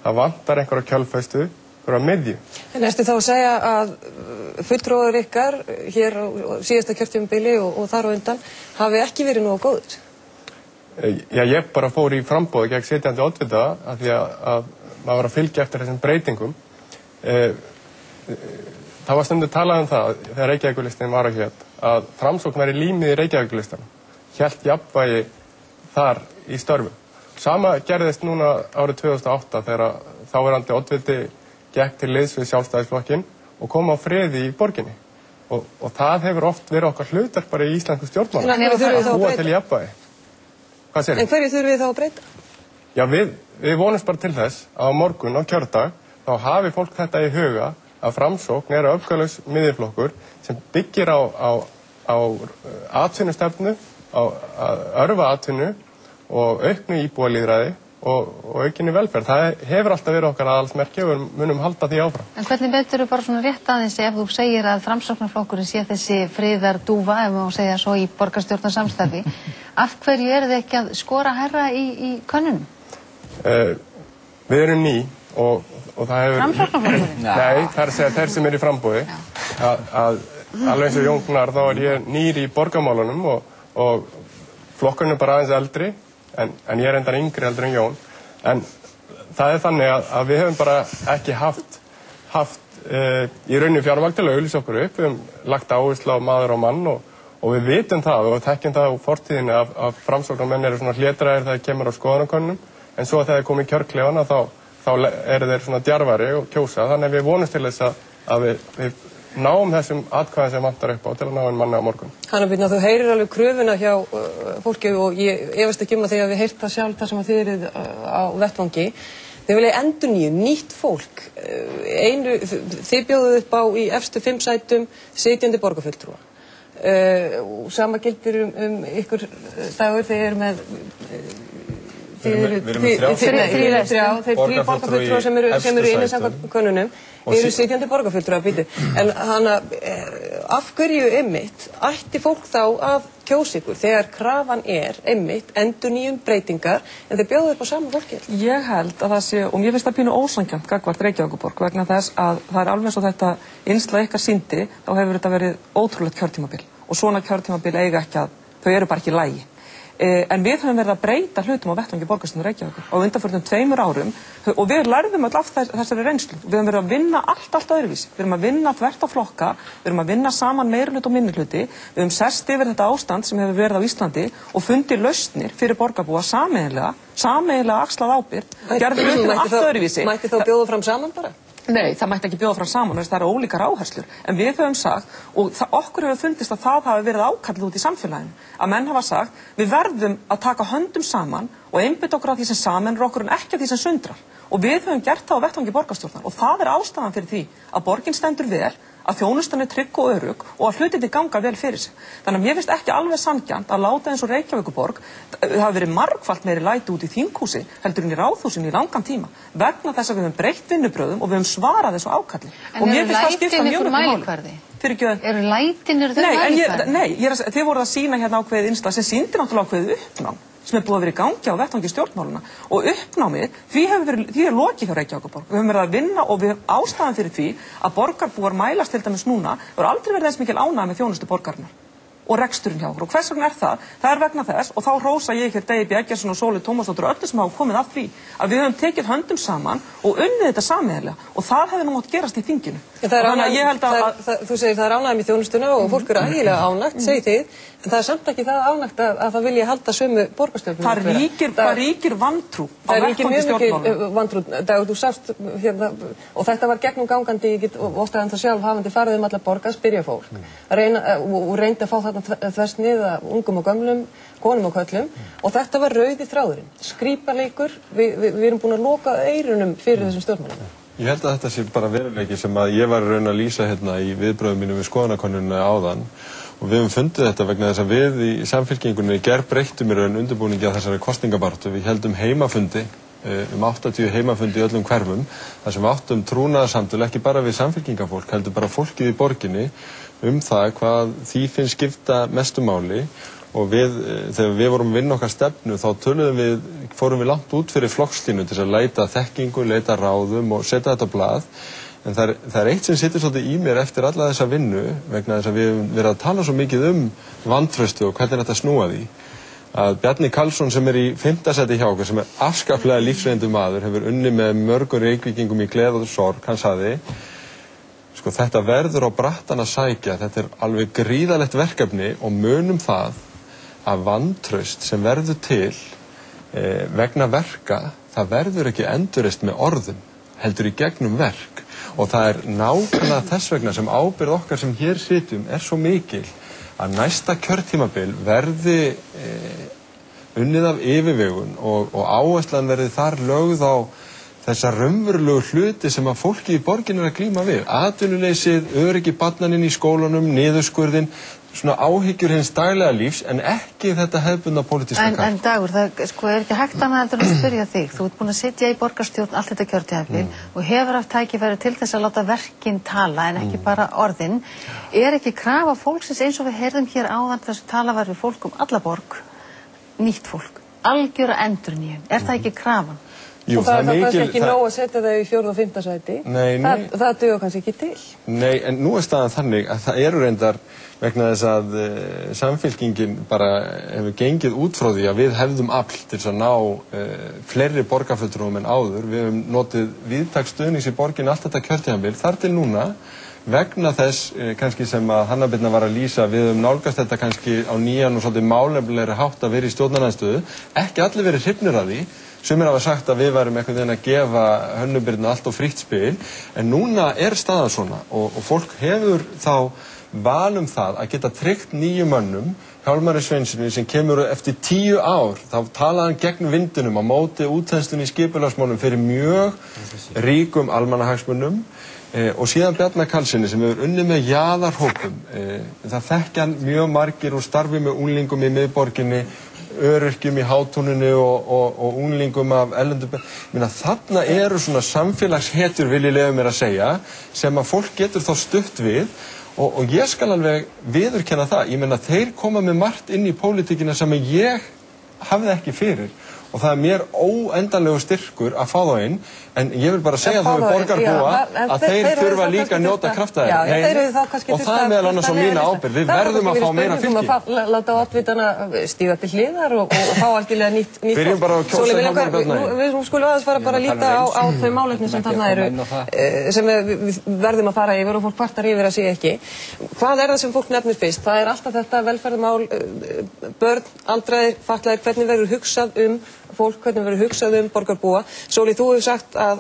Það vantar einhverja kjölfestu fyrir að miðju. En ertu þá að segja að fulltrúar ykkar hér á síðasta kjörtímabili og þar á undan hafi ekki verið nógu góður? Já, ég bara fór í framboði gegn sitjandi oddvita af því að maður var að fylgja eftir þessum breytingum. Það var stundum talað það þegar Reykjavíkurlistinn var að hér að Framsókn væri límið í Reykjavíkurlistanum. Hélt jafnvægi þar í störfum. Sama gerðist núna árið 2008 þegar þáverandi oddviti gekk til liðs við Sjálfstæðisflokkinn og kom á friði í borginni. Og það hefur oft verið okkar hlutverk bara í íslensku stjórnmála. Að búa til jafnvægi. Hvað segir þið? En hverju þurfum við þá að breyta? Já, við vonumst bara til þess að á morgun á kjördag þá hafi fólk þetta í huga að Framsókn er öfgalaus miðjuflokkur sem byggir á atvinnustefnu, á örva atvinnu og auknu íbúalýðræði og aukinni velferð. Það hefur alltaf verið okkar aðalsmerki og við munum halda því áfram. En hvernig betur þú bara svona rétt aðeins ef þú segir að Framsóknarflokkurinn sé þessi friðardúfa, ef maður segja svo, í borgarstjórnarsamstarfi, af hverju eru þið ekki að skora hærra í könnunum? Við erum ný og það hefur... Framsóknarflokkurinn? Nei, það er að segja þeir sem eru í framboði. Alveg eins og Jón Gnarr, þá ég nýr í borgarmálunum og flokkurinn bara aðeins eldri, en ég endar yngri heldur en Jón. En það er þannig að við höfum bara ekki haft í rauninni fjármagn til að auglýsa okkur upp. Við höfum lagt áherslu á maður og mann og við vitum það og þekkjum það á fortíðinni að Framsóknarmenn eru svona hlédrægir þegar kemur á skoðanakönnunum, en svo þegar þeir komið í kjörklefana þá eru þeir svona djarfari og kjósa. Þannig að við vonumst til þess að við náum þessum atkvæðum sem vantar upp á til að ná einn manni á morgun. Hanna Birna, þú heyrir alveg kröfuna hjá fólki og ég efast ekki að því að við heyrt það sjálf þar sem að þið eruð á vettvangi. Þið vilja endurnýjun, nýtt fólk. Þið bjóðuð upp á í efstu 5 sætum sitjandi borgarfulltrúa. Sama gildir ykkur dagur, þið eru með... Þeir 3 borgarfulltrúar sem eru inni samkvæmt könnunum eru sitjandi borgarfulltrúar, býtu. En af hverju einmitt ætti fólk þá að kjósa ykkur þegar krafan er einmitt endurnýjun, breytingar, en þeir bjóðu upp á sama fólki? Ég held að það sé, og mér finnst það pínu ósanngjarnt gagnvart Reykjavíkurborg vegna þess að það er alveg eins og þetta innslag ykkar sýndi, þá hefur þetta verið ótrúlegt kjörtímabil og svona kjörtímabil eiga ekki að, þau eru bara ekki í lagi. En við höfum verið að breyta hlutum á vettvangi borgarstjórnar Reykjavíkur á undanförnum 2 árum og við lærðum öll af þessari reynslu. Við höfum verið að vinna allt öðruvísi. Við höfum að vinna þvert á flokka, við höfum að vinna saman meirihluta og minnihluti, við höfum sest yfir þetta ástand sem hefur verið á Íslandi og fundið lausnir fyrir borgarbúa sameiginlega axlað ábyrgð, gerðum hlutina allt öðruvísi. Mætti þá bjóða fram saman bara? Nei, það mætti ekki bjóða fram saman, það eru ólíkar áherslur. En við höfum sagt, og okkur hefur fundist að það hafi verið ákallið út í samfélaginu, að menn hafa sagt, við verðum að taka höndum saman og einbytta okkur að því sem sameinar okkur en ekki að því sem sundrar. Og við höfum gert það á vettvangi borgarstjórnar og það ástæðan fyrir því að borgin stendur vel, að þjónustan trygg og örugg og að hlutirnir ganga vel fyrir sig. Þannig að mér finnst ekki alveg sanngjarnt að láta eins og Reykjavíkurborg hafi verið margfalt meiri læti út í þinghúsi heldur en í ráðhúsinu í langan tíma vegna þess að við höfum breytt vinnubrögðum og við höfum svarað þessu ákalli. En eru lætin ykkur mælikvarði? Eru lætin mælikvarði? Nei, þið voruð að sýna hérna ákveðið innslag sem sýndir náttúrulega ákveðið uppnám sem búið að vera í gangi á vettvangi stjórnmáluna og uppnámið, því lokið hjá Reykjavíkurborg. Við höfum verið að vinna og við höfum ástæðan fyrir því að borgarbúar mælast til dæmis núna, hefur aldrei verið eins mikil ánægð með þjónustu borgarinnar og reksturinn hjá okkur. Og hvers vegna það? Það vegna þess, og þá hrósa ég hér Degi B. Eggertsson og Sólu Tómasdóttur og öllu sem hafa komið að því, að við höfum tekið höndum saman og unnið þetta sameiginlega og það hefði nú mátt gerast í þinginu. Þú segir það ánægð með þjónustuna og fólk ægilega ánægt, segir þið, en það samt ekki það ánægt að það vilja halda sömu borgarstjórnum. Það ríkir vantrú á vettvangi stjórnmálum. Það ríkir mjög mikil vantrú. Dagur, þú sást hérna, og þetta var gegnum gangandi, ég get ofta en það sjálf hafandi farið alla borg að spyrja fólk og reyndi að fá þarna þversnið að ungum og gömlum, konum og köllum og þetta var rauði þráðurinn. Skrípaleikur, við erum búin að loka eyrunum fyrir þessum stjórnmálum. Ég held að þetta sé bara veruleiki sem að ég var að raun að lýsa hérna í viðbröðum mínum við skoðanakönnunina áðan og við höfum fundið þetta vegna þess að við í Samfylkingunni gerbreyttum í raun undirbúningi á þessari kosningabaráttu. Við heldum heimafundi, 80 heimafundi í öllum hverfum, þar sem við áttum trúnaðarsamtöl ekki bara við samfylkingafólk, heldur bara fólkið í borginni það hvað því finnst skipta mestu máli og þegar við vorum að vinna okkar stefnu þá fórum við langt út fyrir flokkslínu til að leita þekkingu, leita ráðum og setja þetta á blað. En það eitt sem situr svolítið í mér eftir alla þessa vinnu vegna þess að við höfum verið að tala svo mikið vantraustu og hvernig þetta snúa því. Að Bjarni Karlsson sem í 5. sæti hjá okkur, sem afskaplega lífsreyndur maður, hefur unnið með mörgum Reykvíkingum í gleði og sorg, hann sagði sko þetta verður á brattan að sækja, þetta alveg gríðalegt verkefni og munum það að vantraust sem verður til vegna verka, það verður ekki endurreist með orðum, heldur í gegnum verk og það nákvæmlega þess vegna sem ábyrgð okkar sem hér sitjum svo mikil að næsta kjörtímabil verði unnið af yfirvegun og áherslan verði þar lögð á þessar raunverulegu hluti sem að fólki í borginni að glíma við. Atvinnuleysið, öryggi barnaninn í skólanum, niðurskurðin, svona áhyggjur hins daglega lífs en ekki þetta hefðbundna pólitíska karp. En Dagur, það ekki hægt annað heldur að spyrja þig. Þú ert búin að sitja í borgarstjórn allt þetta kjörtímabil og hefur haft tækifæri til þess að láta verkin tala en ekki bara orðin. Ekki krafa fólksins eins og við heyrðum hér áðan þess að tala var við fólk alla borg, nýtt fólk, algjöra endurnýjun. Það ekki krafan? Jú, og það er kannski ekki nóg að setja þau í 4. og 5. sæti. Nei. Það dugar kannski ekki til. Nei, en nú staðan þannig að það reyndar vegna þess að Samfylkingin bara hefur gengið út frá því að við hefðum afl til þess að ná fleiri borgarfulltrúum en áður. Við höfum notið víðtæks stuðnings í borginni allt þetta kjörtímabil þar til núna vegna þess kannski sem að Hanna Birna var að lýsa, við höfum nálgast þetta kannski á nýjan og svolítið málefnilegri hátt að vera í stjórnarandstöðu, ekki allir verið hrifnir af því. Sumir hafa sagt að við værum einhvern veginn að gefa Hönnu Birnu allt og frítt spil, en núna staðan svona og fólk hefur þá val það að geta tryggt nýjum mönnum, Hjálmari Sveinsinni sem kemur eftir 10 ár, þá talaði hann gegn vindunum á móti útþenslunni í skipulagsmálum fyrir mjög ríkum almannahagsmunum og síðan Bjarna Karlssyni sem hefur unnið með jaðarhópum. Það þekkja hann mjög margir úr starfi með unglingum í miðborginni, öryrkjum í Hátúninu og unglingum af erlendum. Þarna svona samfélagshetjur, vil ég leyfa mér að segja, sem að fólk getur þá stutt við og ég skal alveg viðurkenna það. Þeir koma með margt inn í pólitíkina sem ég hafði ekki fyrir og það mér óendanlegu styrkur að fá þá inn, en ég vil bara segja það við borgarbúa að þeir þurfa líka að njóta krafta þeirra og það meðal annars á mína ábyrgð. Við verðum að fá meira fylgi. Láta oddvitana stíga til hliðar og fá algjörlega nýtt fólk. Byrjum bara að kjósa Hjálmar Bjarnarson. Við skulum aðeins fara bara að líta á þau málefni sem þarna eru, sem við verðum að fara yfir og fólk kvartar yfir að sé ekki. Hvað það sem fólk nefnir fyrst? Það alltaf þetta velferðarmál, börn, aldraðir, fatlaðir, hvernig verður hugsað fólk, hvernig verður hugsað borgarbúa. Sóli, þú hefur sagt að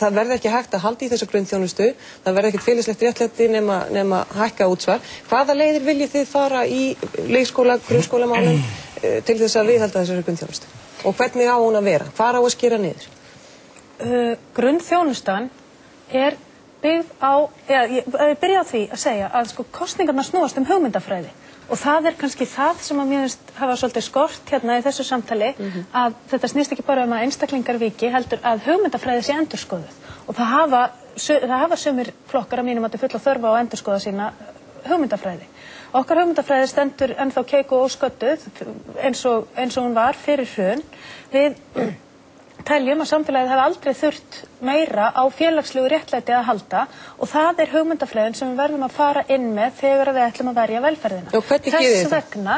það verði ekki hægt að halda í þessa grunnþjónustu, það verði ekkert félagslegt réttlæti nema hækka útsvar. Hvaða leiðir viljið þið fara í leikskóla, grunnskólamálum til þess að viðhalda þessari grunnþjónustu? Og hvernig á hún að vera? Hvar á að skera niður? Grunnþjónustan byggð á, ég byrja á því að segja að kosningarnar snúast hugmyndafræði. Og það kannski það sem að mér finnst hafa svolítið skort hérna í þessu samtali, að þetta snýst ekki bara að einstaklingar víki, heldur að hugmyndafræði sé endurskoðuð. Og það hafa sumir flokkar að mínum að fulla þörf á að endurskoða sína hugmyndafræði. Okkar hugmyndafræði stendur ennþá keik og ósködduð eins og hún var fyrir hrun. Við teljum að samfélagið hafi aldrei þurft meira á félagslegu réttlæti að halda og það hugmyndafræðin sem við verðum að fara inn með þegar við ætlum að verja velferðina. Þess vegna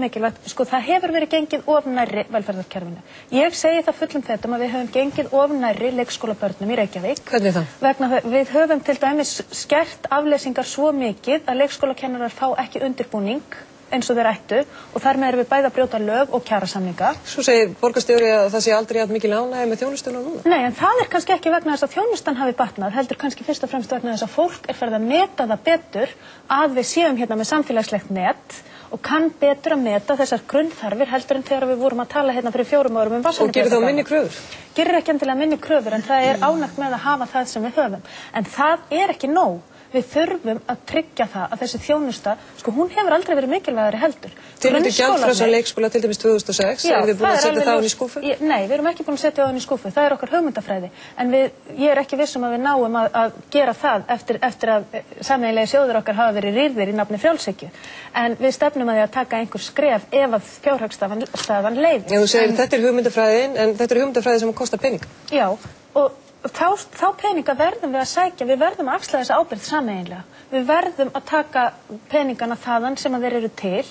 mikilvægt, það hefur verið gengið of nærri velferðarkerfinu. Ég segi það fullum fetum að við höfum gengið of nærri leikskólabörnum í Reykjavík. Hvernig það? Vegna við höfum til dæmis skert afleysingar svo mikið að leikskólakennarar fá ekki undirbúning eins og þeir ættu og þar með erum við bæði að brjóta lög og kjarasamninga. Svo segir borgarstjóri að það sé aldrei jafn mikil ánægja með þjónustuna núna. Nei, en það kannski ekki vegna þess að þjónustan hafi batnað, heldur kannski fyrst og fremst vegna þess að fólk farið að meta það betur að við séum hérna með samfélagslegt net og kann betur að meta þessar grunnþarfir heldur en þegar við vorum að tala hérna fyrir 4 árum Og gerir þá minni kröfur? Gerir ekki endilega minni kröfur en það ánægt með að hafa það sem við höfum. En það ekki nóg. Við þurfum að tryggja það að þessi þjónusta, hún hefur aldrei verið mikilvægari heldur. Þið myndu gjaldfrjálsan leikskóla til dæmis 2006, eru þið búin að setja það á í skúffu? Nei, við erum ekki búin að setja það á í skúffu, það okkar hugmyndafræði. En ég ekki viss að við náum að gera það eftir að sameiginlegi sjóðir okkar hafa verið rýrðir í nafni frjálshyggju. En við stefnum að því að taka einhver skref ef að fjárhagsstaðan leyfir. Þú segir þetta hugmyndafræðin, en þetta hugmyndafræði sem kostar pening. Já, og þá peninga verðum við að sækja, við verðum að axla þessa ábyrgð sameiginlega. Við verðum að taka peningana þaðan sem að þeir eru til.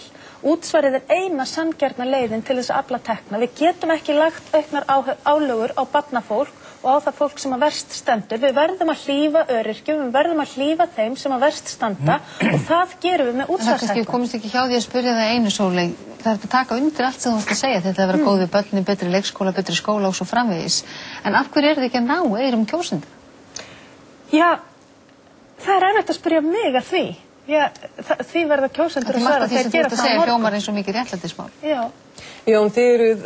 Útsvarið eina sanngjarna leiðin til þess að afla tekna. Við getum ekki lagt auknar álögur á barnafólk og á það fólk sem að verst stendur. Við verðum að hlífa öryrkjum, við verðum að hlífa þeim sem að verst standa og það gerum við með útsvarshækkun. Það komist ekki hjá því að spyrja það einu Sóley. Það að taka undir allt sem þú ætti að segja þetta að vera góð við börnin, betri leikskóla, betri skóla og svo framvegis. En af hverju þið ekki að ná eyrum kjósenda? Já, það erfitt að spyrja mig að því. Því verða kjósendur að svara þeir gera það á morgun. Það segja hljómar eins og mikið réttlætismál. Já. Jón, þið eruð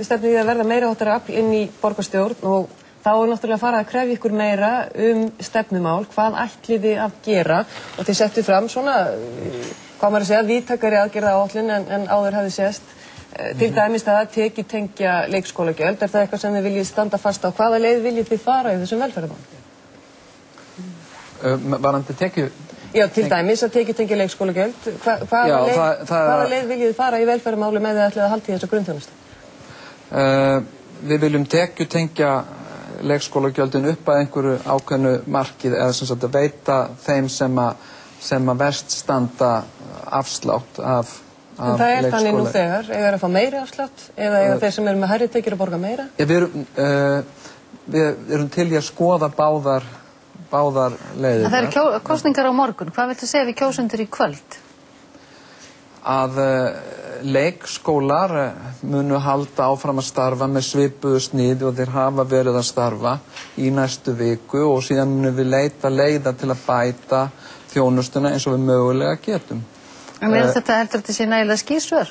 stefnið að verða meira háttara afl inn í borgarstjórn og þá náttúrulega farið að krefja ykkur meira stefnumál, hvað ætlið þið að gera og þið settu fram svona, hvað maður að segja, víðtækari aðgerðaáætlun en áður hafði sést. Til dæmis að tengja leikskólagjöld, það eitthvað sem þið viljið standa fast á? Hvaða leið viljið þið fara í þessum velferðarmálum? Varðandi tekju? Já, til dæmis að tengja leikskólagjöld. Hvaða leið viljið þið fara í velferðarmálum eða ætlið að halda í þessu grunnþjónustu? Við viljum tengja leikskólagjöldin upp að einhverju ákveðnu markið eða sem sagt að veita þeim sem að verst standa afslátt af leikskóla. En það þannig nú þegar, eiga að fá meiri afslátt eða eiga þeir sem eru með hærri tekjur að borga meira? Við erum til í að skoða báðar leiðir. Það eru kosningar á morgun, hvað viltu segja við kjósendur í kvöld? Að leikskólar munu halda áfram að starfa með svipuðu sniði og þeir hafa verið að starfa í næstu viku og síðan munum við leita leiða til að bæta þjónustuna eins og við mögulega getum. En heldur þetta sé nægilega skýr svör?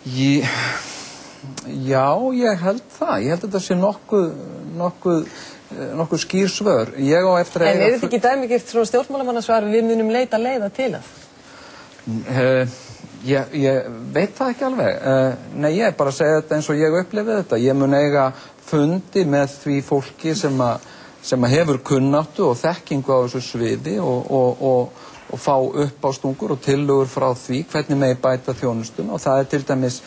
Já, ég held það. Ég held að þetta sé nokkuð skýr svör. En er þetta ekki dæmigert svona stjórnmálamannasvar við munum leita leiða til það? Ég veit það ekki alveg. Nei, ég er bara að segja þetta eins og ég upplifið þetta. Ég mun eiga fundi með því fólki sem hefur kunnáttu og þekkingu á þessu sviði og og fá uppástungur og tillögur frá því hvernig megi bæta þjónustuna, og það til dæmis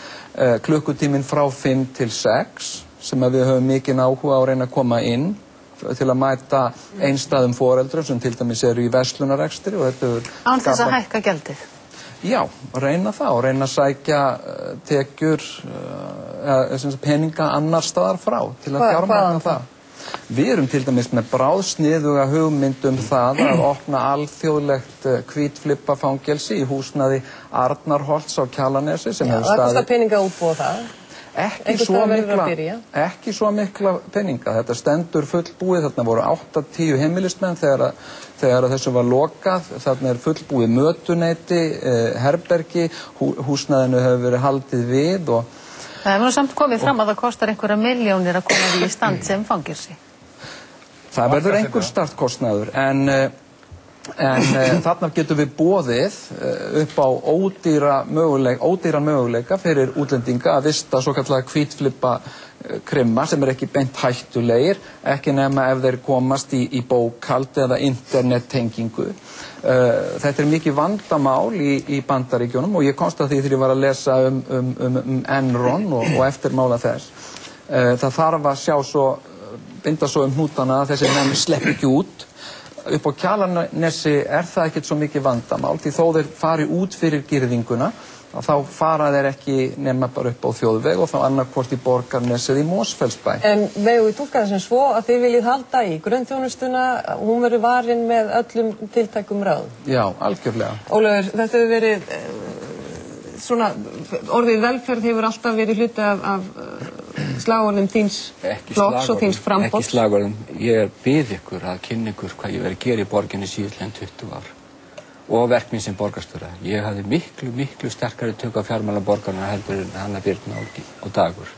klukkutíminn frá 5 til 6 sem við höfum mikinn áhuga á að reyna að koma inn til að mæta einstæðum foreldrum sem til dæmis eru í verslunarrekstri og þetta án þess að hækka gjaldið. Já, reyna það og reyna að sækja tekjur peninga annar staðar frá til að fjármagna það. Við erum til dæmis með bráðsniðuga hugmynd það að opna alþjóðlegt hvítflippafangelsi í húsnæði Arnarholts á Kjalarnesi sem hefur staðið. Það kostar peninga að útbúa það. Ekki svo mikla peninga. Þetta stendur fullbúið, þarna voru 8-10 heimilismenn þegar þessu var lokað. Þarna fullbúið mötuneyti, herbergi, húsnæðinu hefur verið haldið við og það hefur nú samt komið fram að það kostar einhverja milljónir að koma því í stand sem fangelsi. Það verður einhver startkostnaður en þarna getum við boðið upp á ódýran möguleika fyrir útlendinga að vista svo kallega hvítflippa krimma sem ekki beint hættulegir, ekki nema ef þeir komast í bókhald eða internettengingu. Þetta mikið vandamál í Bandaríkjunum og ég komst að því þegar ég var að lesa Enron og eftirmála þess. Það þarf að binda svo hnútana að þessi menn slepp ekki út. Upp á Kjalarnesi það ekkert svo mikið vandamál því þó þeir fari út fyrir girðinguna þá fara þeir ekki nema bara upp á þjóðveg og þá annarkvort í Borgarnesi eða í Mosfellsbæ. En megum við túlka það sem svo að þið viljið halda í grunnþjónustuna, hún verður varin með öllum tiltækum ráðum? Já, algjörlega. Ólafur, þetta hefur verið svona, orðið velferð hefur alltaf verið hluti af slagorðum þíns flokks og þíns framboðs. Ekki slagorðum, ég bið ykkur að kynna ykkur hvað ég verið að gera í borginni síðan 20 ár og verk mín sem borgarstjóra. Ég hafði miklu sterkari tök á fjármála borgarna heldur en Hanna Birna og Dagur.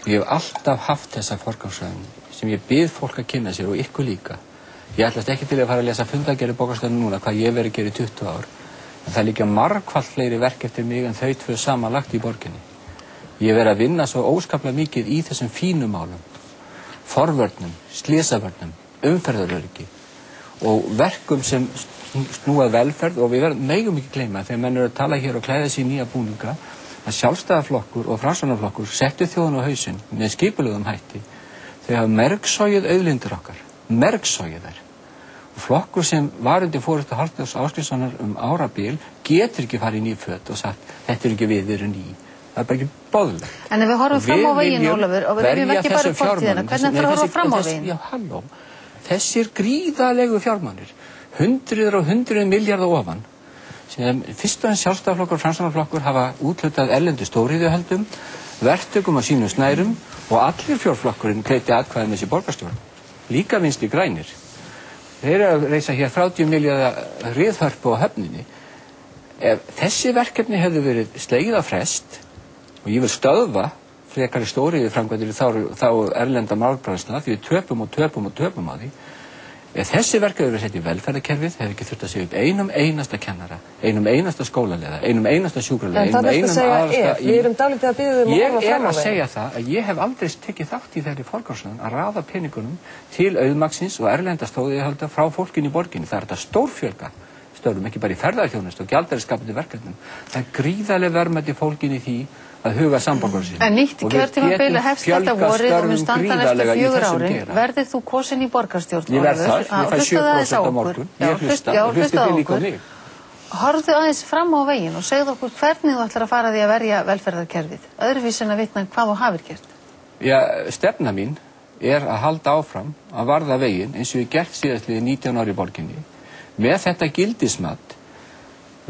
Og ég hef alltaf haft þessa forgangsröðun sem ég bið fólk að kynna sér og ykkur líka. Ég ætlast ekki til að fara að lesa fundagerði borgarstjóra núna hvað ég verið að gera í 20 ár. En það er líka margfalt fleiri verk eftir mig en þau tvö samanlagt í borginni. Ég verið að vinna svo óskaplega mikið í þessum fínum málum, forvörnum, slysavörnum, umferðaröryggi og verkum sem snúað velferð og við megum ekki gleyma þegar menn eru að tala hér og klæða sér í nýja búninga að Sjálfstæðisflokkur og Framsóknarflokkur settu þjóðina á hausinn með skipulegum hætti. Þau hafa mergsogið auðlindir okkar, mergsogið þær. Og flokkur sem var undir forystu Halldórs Ásgrímssonar árabil getur ekki farið í ný föt og sagt þetta ekki við erum ný. Það bara ekki boðlegt. En ef við horfum fram á veginn, Ólafur, og við viljum ekki bara upp fortíðina, hvernig ætlar að horfa fram á veginn? Já, halló. Þessir gríðarlegu fjármunir, 100 milljarða ofan, sem fyrst og ennst Sjálfstæðisflokkur og Framsóknarflokkur hafa úthlutað erlendu stóriðjuhöldum, verktökum á sínum snærum og allir fjórflokkurinn greiddi atkvæði með sér borgarstjórn. Líka Vinstri grænir. Þeir eru að reisa hér 30 milljarða riðhörpu á höfninni. Ef þessi verkefni hefðu verið slegið á frest og ég vil stöðva frekari stóriðju framkvæmdir þá erlenda málbræðsla því við töpum á því. Ef þessi verk hefur verið sett í velferðarkerfið hefur ekki þurft að segja upp einum einasta kennara, einum einasta skólaleiða, einum einasta sjúkraleiða, einum einasta aðalsta. Við erum dálítið að biðja um að horfa fram á veginn. Ég er að segja það að ég hef aldrei tekið þátt í þeirri forgangsröðun að raða peningunum til auðmagnsins og erlenda stóriðjuhalda frá fólkinu í borginni. Það er þetta stórfjölga störfum, ekki bara í ferðarþjónustu og gjaldeyrisskapandi verkefnum. Það er gríðarleg verðmæti fólgin í því að huga samborgarum sínum. En nýtt kjörtímabil hefst þetta vorið og mun standa næstu 4 árin. Verðir þú kosin í borgarstjórn? Ég verð það, ég fæ 7% á morgun. Ég hlusta þið líka á mig. Horfðu aðeins fram á veginn og segðu okkur hvernig þú ætlar að fara því að verja velferðarkerfið. Öðruvís en að vitna hvað þú hafir gert. Já, stefna mín er að halda áfram að varða veginn eins og ég gert síðastliðið 19 ári í borginni. Með þetta gildismat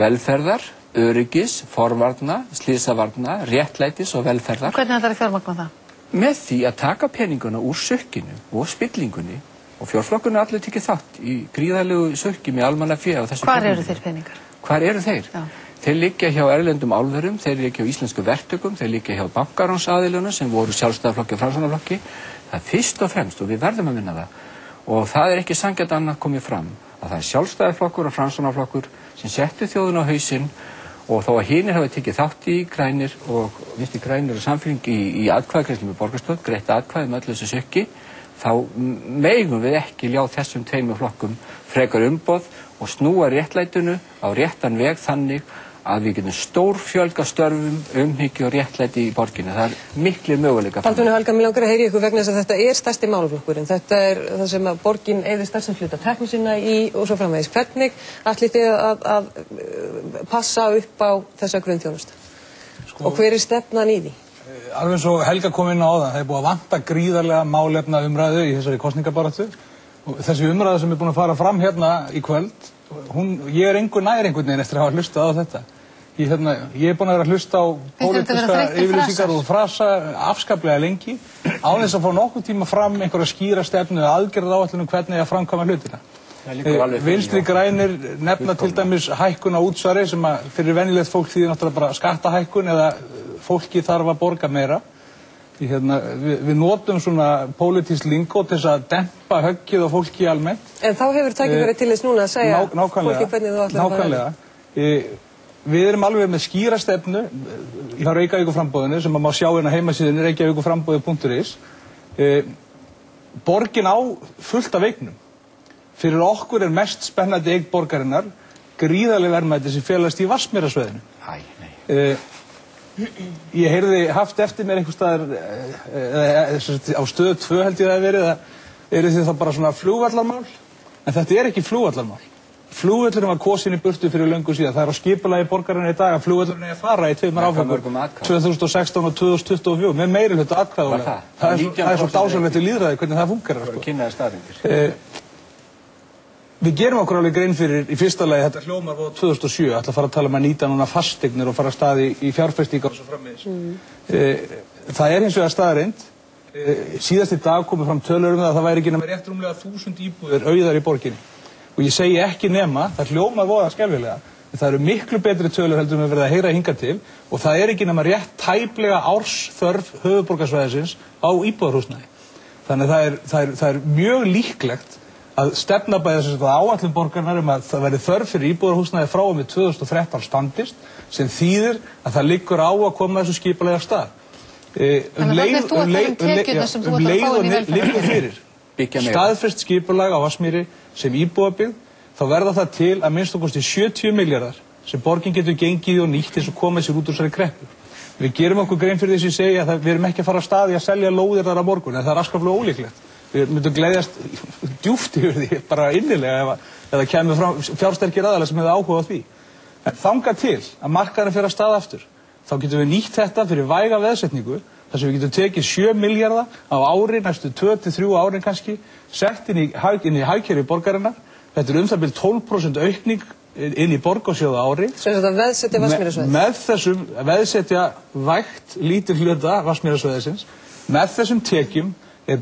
velferðar, öryggis, forvarna, slysavarna, réttlætis og velferðar. Hvernig ætlar að fjármagna það? Með því að taka peninguna úr sökkinu og spillingunni og fjórflokkurinn allir tekið þátt í gríðarlegu sökki með almannafé á þessu. Hvar eru þeir peningar? Hvar eru þeir? Já. Þeir liggja hjá erlendum álverum, þeir liggja hjá íslensku verktökum, þeir liggja hjá bankaráðsaðilunum sem voru Sjálfstæðisflokki og Framsóknarflokki. Það er fyrst og fremst og við verðum að vinna það. Og það er ekki sanngjarnt annað komið fram að það er Sjálfstæðisflokkur og Framsóknarflokkur sem settu þjóðina á hausinn og þó að hinir hafi tekið þátt í grænir og Vinstri grænir og Samfylking í atkvæðagreiðslu með borgarstjórn, greitt atkvæði með öllu þessu sökki, þá megum við ekki ljá þessum tveimur flokkum frekar umboð og snúa réttlætinu á réttan veg þannig að við getum stórfjölga störfum, umhyggju og réttlæti í borginni. Það miklir möguleika. Baldvin og Helga, mig langar að heyra ykkur vegna þess að þetta stærsti málaflokkurinn. Þetta það sem að borgin eyðir stærstum hluta tekni sinna í og svo framvegis. Hvernig ætlið þið að passa upp á þessa grunnþjónustu? Og hver stefnan í því? Alveg svo Helga kom inn á það. Það búið að vanta gríðarlega málefna umræðu í þessari kosningabaráttu. Og þessi umræða sem búin að fara fram hérna í kvöld, ég engu nær einhvern veginn eftir að hafa hlustað á þetta. Ég búin að vera að hlusta á pólitíska yfirlýsingar og frasa afskaplega lengi á þess að fá nokkuð tíma fram einhverja skýra stefnu eða aðgerðaáætlun hvernig að framkvæma hlutina. Vinstri grænir nefna til dæmis hækkun á útsvari sem að fyrir venjulegt fólk þýðir náttúrulega bara skattahækkun eða fólki þarf að borga meira. Við notum svona pólitískt lingó til þess að dempa höggið á fólki almennt. En þá hefur tækifæri til þess núna að segja fólki hvernig þú ætlar að fara. Við erum alveg með skýra stefnu hjá Reykjavíkurframboðinu sem að má sjá hérna heimasíðunni reykjavíkurframboði.is. Borgin á fullt af eignum. Fyrir okkur mest spennandi eign borgarinnar gríðarleg verðmæti sem felast í Vatnsmýrasvæðinu. Ég heyrði haft eftir mér einhvers staðar á stöðu 2 held ég það verið að þið þá bara svona flugvallarmál, en þetta ekki flugvallarmál. Flugvöllurinn var kosin í burtu fyrir löngu síðan. Það á skipulagi borgarinnar í dag að flugvöllurinn að fara í 2 áfangum 2016 og 2024 með meirihluta atkvæða. Það svo dásamlegt í lýðræði hvernig það fungerar. Kynnaði staðreyndir. Við gerum okkur alveg grein fyrir í fyrsta lagi þetta hljómar á 2007 ætla að fara að tala að nýta núna fasteignir og fara að staði í fjárfestingar og svo framvegis. Það hins vegar staðreynd. Síðast í dag komið fram tölur það væri ekki nema rétt rúmlega 1000 íbúðir auðar í borginni. Og ég segi ekki nema, það hljómar voða skelfilega. Það eru miklu betri tölur heldur við verið að heyra hingað til og það ekki nema rétt tæplega ársþörf höfuðborgarsvæðisins á íbúðarhúsnæði. Þannig það mjög líklegt að stefna bæði þess að áætlun borgarinnar að það verði þörf fyrir íbúðarhúsnæði frá og með 2013 standist sem þýðir að það liggur á að koma þessu skipulega af stað. Liggur fyrir staðfest skipulag á Vatnsmýri sem íbúðabyggð, þá verða það til að minnst og kosti 70 milljarðar sem borgin getur gengið og nýtt til að koma sér út úr þessari kreppu. Við gerum okkur grein fyrir þess að segja að við erum ekki að fara af stað í að selja lóðir þar á morgun, en það afskaplega ólíklegt. Við myndum gleðjast djúpt yfir því, bara innilega ef það kemur fram fjársterkir aðalega sem hefur áhuga á því. En þangað til að markaðurinn fer af stað aftur, þá getum við nýtt þetta fyrir væga veðsetningu, þar sem við getum tekið 7 milljarða á ári, næstu 2-3 árin kannski, sett inn í hagkerfi borgarinnar. Þetta það bil 12% aukning inn í borgarsjóða ári. Svo þetta veðsetja Vatnsmýrasvæðis? Með þessum veðsetja vægt lítil hluta Vatnsmýrasvæðisins, með þessum tekjum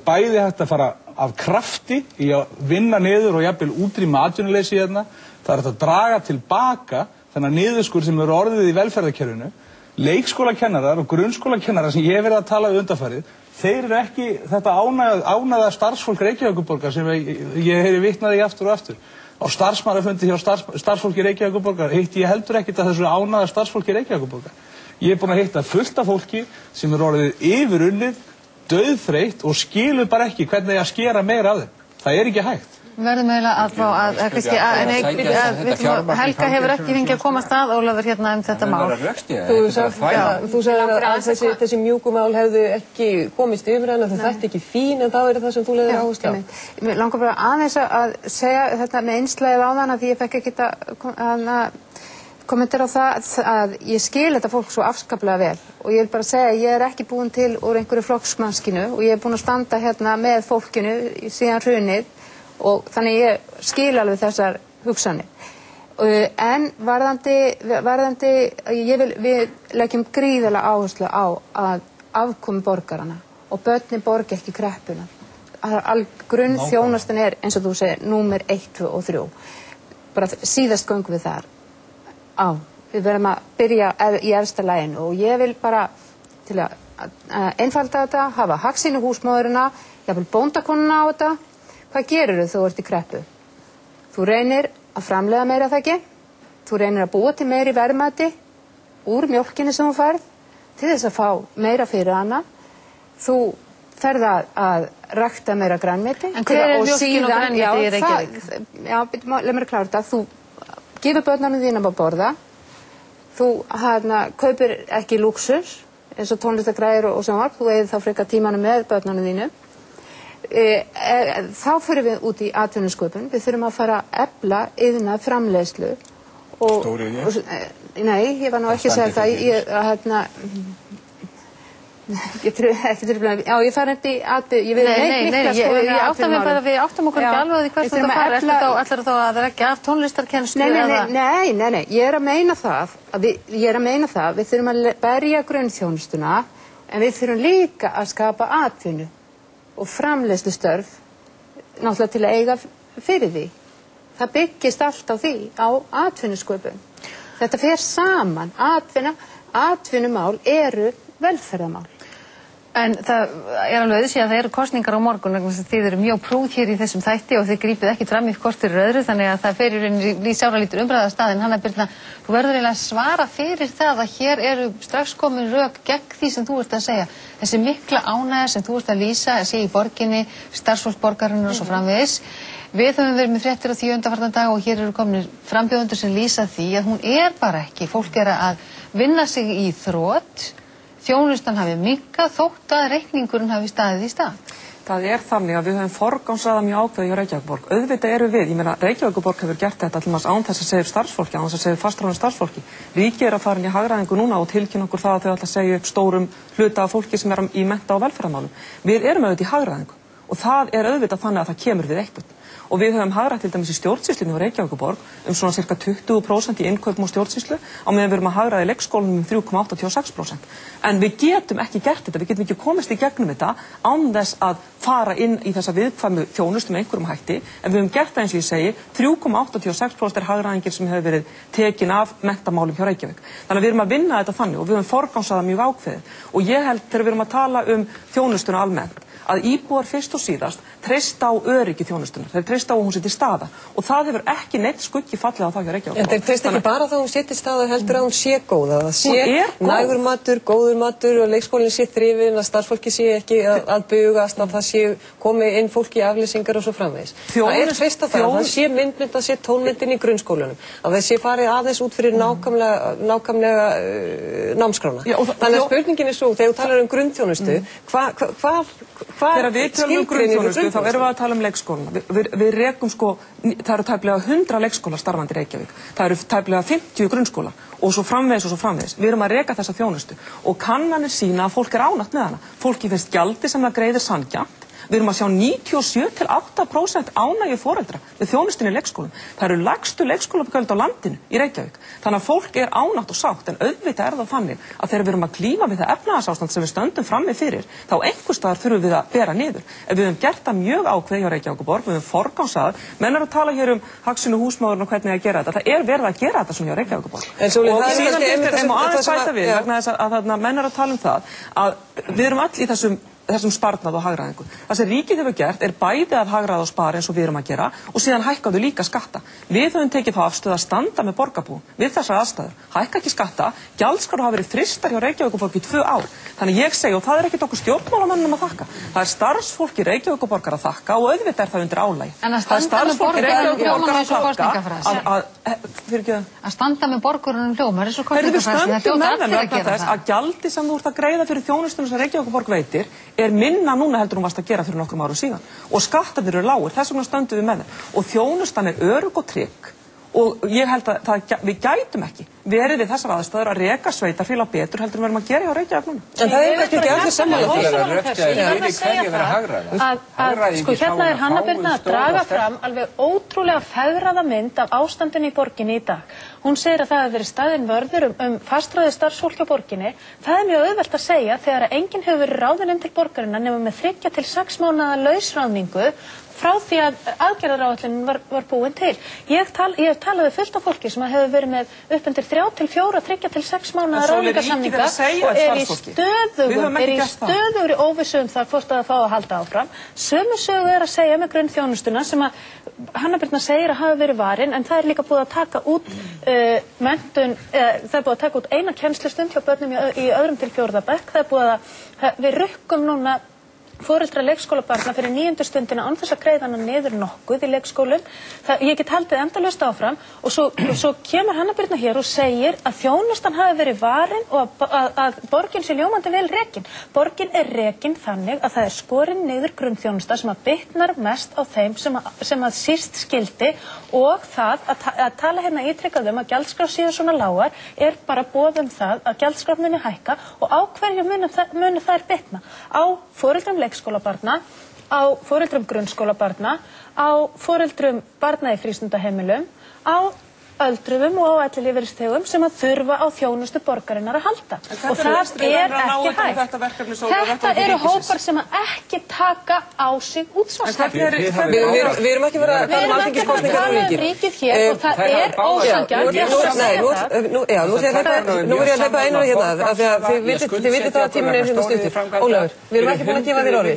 bæði hægt að fara af krafti í að vinna niður og jafnvel útrýma atvinnuleysi hérna. Það hægt að draga tilbaka þennan niðurskurð sem orðið í velferðarkerfinu. Leikskólakennarar og grunnskólakennarar sem ég hef verið að tala undanfarið, þeir ekki þetta ánægða starfsfólk Reykjavíkurborgar sem ég heyri vitnað í aftur og aftur. Á starfsmannafundi hjá starfsfólki Reykjavíkurborgar hitti ég heldur ekkert að þessu ánægða starfsfólki Reykjavíkurborgar. Ég búin að hitta fullt af fólki sem orðið yfirunnið, dauðþreytt og skilur bara ekki hvernig að skera meira af þeim. Það ekki hægt. Verðum eiginlega að fá að Helga hefur ekki fengið að komast að Ólafur hérna þetta mál. Þú sagði að þessi mjúkumál hefðu ekki komist yfir hana, það þætti ekki fín, en þá það sem þú leiðir áherslu á. Mér langar bara aðeins að segja þetta með einslæðið á þann því ég fekk ekki að kommentera á það að ég skil þetta fólk svo afskaplega vel og ég vil bara segja að ég ekki búin til úr einhverju flokksmannskinu og ég búin að standa hérna með fólkinu síðan hrunið og þannig ég skil alveg þessar hugsanir. En við leggjum gríðarlega áherslu á að afkomu borgarana og börnin borgi ekki kreppuna. Grunnþjónustan eins og þú segir, númer 1, 2 og 3. Bara síðast göngum við þar. Við verðum að byrja í efsta laginu og ég vil bara til að einfalda þetta, hafa hagsýni húsmóðurina, jafnvel bóndakonuna á þetta. Hvað gerir þú ert í kreppu? Þú reynir að framleiða meira það ekki, þú reynir að búa til meiri verðmæti úr mjólkinni sem þú færð til þess að fá meira fyrir hana. Þú ferð að rækta meira grænmeti. En hver mjólkin og grænmeti í Reykjavík? Já, leið mér að klára þetta. Þú gefur börnunum þínum að borða, þú kaupir ekki lúxus, eins og tónlistargræður og sjónvarp, þú eigið þá frekar tímanum með börnunum þínum. Þá fyrir við út í atvinnusköpun, við þurfum að fara að efla iðnað framleiðslu. Stóriðja? Nei, ég var nú ekki að segja það. Ég fara ekki ég Nei, ég átta mig bara, við áttum okkur ekki alveg því hvert þetta fara. Ætlar þá að rekja af tónlistarkennslu? Nei, ég er að meina það, við þurfum að berja grunnþjónustuna, en við þurfum líka að skapa atvinnu og framleiðslustörf, náttúrulega til að eiga fyrir því. Það byggist allt á því, á atvinnusköpun. Þetta fer saman, atvinnumál eru velferðamál. En það er alveg auðvitað að það eru kosningar á morgun, þið eru mjög prúð hér í þessum þætti og þið grípið ekki fram í hvort fyrir öðru, þannig að það fer í sáralítur umræðastað. En Hanna Birna, þú verður eiginlega að svara fyrir það að hér eru strax komin rök gegn því sem þú ert að segja. Þessi mikla ánægja sem þú ert að lýsa, að sé í borginni, starfsfólk borgarinnar og svo framvegis. Við höfum verið með fréttir á því undanfarna dag og hér eru komin frambjóðendur sem lýsa því að hún er bara ekki. Fólk er að vinna sig í þrot. Þjónustan hafi minnkað þótt að reikningurinn hafi staðið í stað. Það er þannig að við höfum forgangsraðað mjög ákveðið hjá Reykjavíkurborg. Auðvitað eru við, ég meina Reykjavíkurborg hefur gert þetta allmast án þess að segja upp starfsfólki, án þess að segja upp fastráðnu starfsfólki. Ríkið er að fara inn í hagræðingu núna og tilkynna okkur það að þau ætla að segja upp stórum hluta af fólki sem er í mennta- og velferðarmálum. Við erum auðvitað í hagræðingu og það er auðvitað þannig að það kemur við eitthvað. Og við höfum hagrætt til dæmis í stjórnsýslunni á Reykjavíkurborg svona cirka 20% í innkaupum og stjórnsýslu á meðan við erum að hagræða í leikskólanum 3,86%. En við getum ekki gert þetta, við getum ekki komist í gegnum þetta án þess að fara inn í þessa viðkvæmu þjónustu með einhverjum hætti, en við höfum gert það eins og ég segi, 3,86% er hagræðingin sem hefur verið tekin af menntamálum hjá Reykjavík. Þannig að við erum að vinna þetta þannig og við höfum forgangsraðað mjög ákveðið. Og ég held þegar við erum að tala þjónustuna almennt, að íbúar fyrst og síðast treysta á öryggi þjónustunar, þeir treysta á að hún sé til staðar og það hefur ekki neitt skuggi fallið á það hjá Reykjavík. En þeir treysta ekki bara þá að hún sé til staðar heldur að hún sé góð, að það sé nægur matur, góður matur og leikskólinn sé þrifinn, að starfsfólki sé ekki að bugast, að það sé komið inn fólki í aflýsingar og svo framvegis. Það er treysta það sé myndmynd, að sé tónmyndin í grunnskólanum, að það sé farið aðeins út fyrir nákvæmlega námskrána. Þannig að spurningin er svo, þegar þú talar grunnþjónustu, þegar við tölum grunnþjónustu, þá erum við að tala leikskólana. Við rekum það eru tæplega 100 leikskólar starfandi í Reykjavík. Það eru tæplega 50 grunnskólar og svo framvegis. Við erum að reka þessa þjónustu og kannanir sýna að fólk er ánægt með hana. Fólki finnst gjaldi sem það greiðir sanngjarnt. Við erum að sjá 97–8% ánægju foreldra við þjónustunni í leikskólum. Það eru lægstu leikskólagjöld á landinu í Reykjavík. Þannig að fólk er ánægt og sátt, en auðvitað er það þannig að þegar við erum að klíma við það efnahagsástand sem við stöndum frammi fyrir, þá einhvers staðar þurfum við að bera niður. En við höfum gert það mjög ákveðið hjá Reykjavíkurborg, við höfum forgangsraðað. Menn eru að tala hér hagsmuni húsmóðurinn og hvernig að gera þetta. Það er verið að gera þetta svona hjá Reykjavíkurborg. Og síðan aðeins bæta við, vegna þess að menn eru að tala það að við erum öll í þessum sparnað og hagræðingu. Það sem ríkið hefur gert er bæði að hagræða og spara eins og við erum að gera og síðan hækkaðu líka skatta. Við höfum tekið þá afstöðu að standa með borgarbúum við þessar aðstæður. Hækka ekki skatta, gjaldskrár hafa verið frystar hjá Reykjavíkurborg í 2 ár. Þannig ég segi, og það er ekkert okkur stjórnmálamönnum að þakka. Það er starfsfólki Reykjavíkurborgar að þakka og auðvitað er það undir álagi. En að standa með borgurunum hljómar eins og kosningafrelsi, að gjaldi sem þú ert að greiða fyrir þjónustuna sem Reykjavíkurborg veitir er minna núna heldur varst að gera fyrir nokkrum árum síðan og skattarnir eru lágir, þess vegna stöndum við með þeim og þjónustan er örugg og trygg og ég held að við gætum ekki verið við þessar aðstæður að reka sveitarfélag betur heldur við erum að gera hjá Reykjavík núna. En það er ekki allir sammála því. Hérna er Hanna Birna að draga fram alveg ótrúlega fegraða mynd af ástandinu í borginni í dag. Hún segir að það hefur verið staðinn vörður fastráðið starfsfólk á borginni. Það er mjög auðvelt að segja þegar enginn hefur verið ráðinn til borgarinnar nema með 3 til 6 mánaða lausráðningu frá því að aðgerðaráætlunin var búin til. Ég hef talað við fullt af fólki sem hefur verið með upp undir 3 til 4, 3 til 6 mánaða ráðningarsamninga og er í stöðugri óvissu það hvort að það fá að halda áfram. Sömu sögu er að segja með grunnþjónustuna sem að Hanna Birna segir að hafa verið varin, en það er líka búið að taka út menntun, það er búið að taka út eina kennslustund hjá börnum í 2. til 4. bekk. Það er búið að við rukkum núna foreldra leikskólabarna fyrir 9. stundina án þess að greiða hana niður nokkuð í leikskólum. Ég get haldið endalaust áfram og svo kemur Hanna Birna hér og segir að þjónustan hafi verið varin og að borgin sé ljómandi vel rekin. Borgin rekin þannig að það skorin niður grunnþjónusta sem að bitnar mest á þeim sem að síst skildi og það að tala hérna ítrekkað að gjaldskrár séu svona lágar bara boð það að gjaldskrár muni hækka og á hverju munu þær bitna? Á foreldrum leikskólabarna, á foreldrum grunnskólabarna, á foreldrum barna í frístundaheimilum, á öldruðum og á ellilífeyrisþegum sem að þurfa á þjónustu borgarinnar að halda. Og það ekki hægt. Þetta eru hópar sem að ekki taka á sig útsvarshækkun. Við erum ekki verið að tala alþingiskosningar um ríkið hér og það ósanngjarnt. Nú er ég að hleypa einu hérna af því að þið vitið það að tíminn hérna stuttur. Ólafur, við erum ekki búin að gefa þér orðið.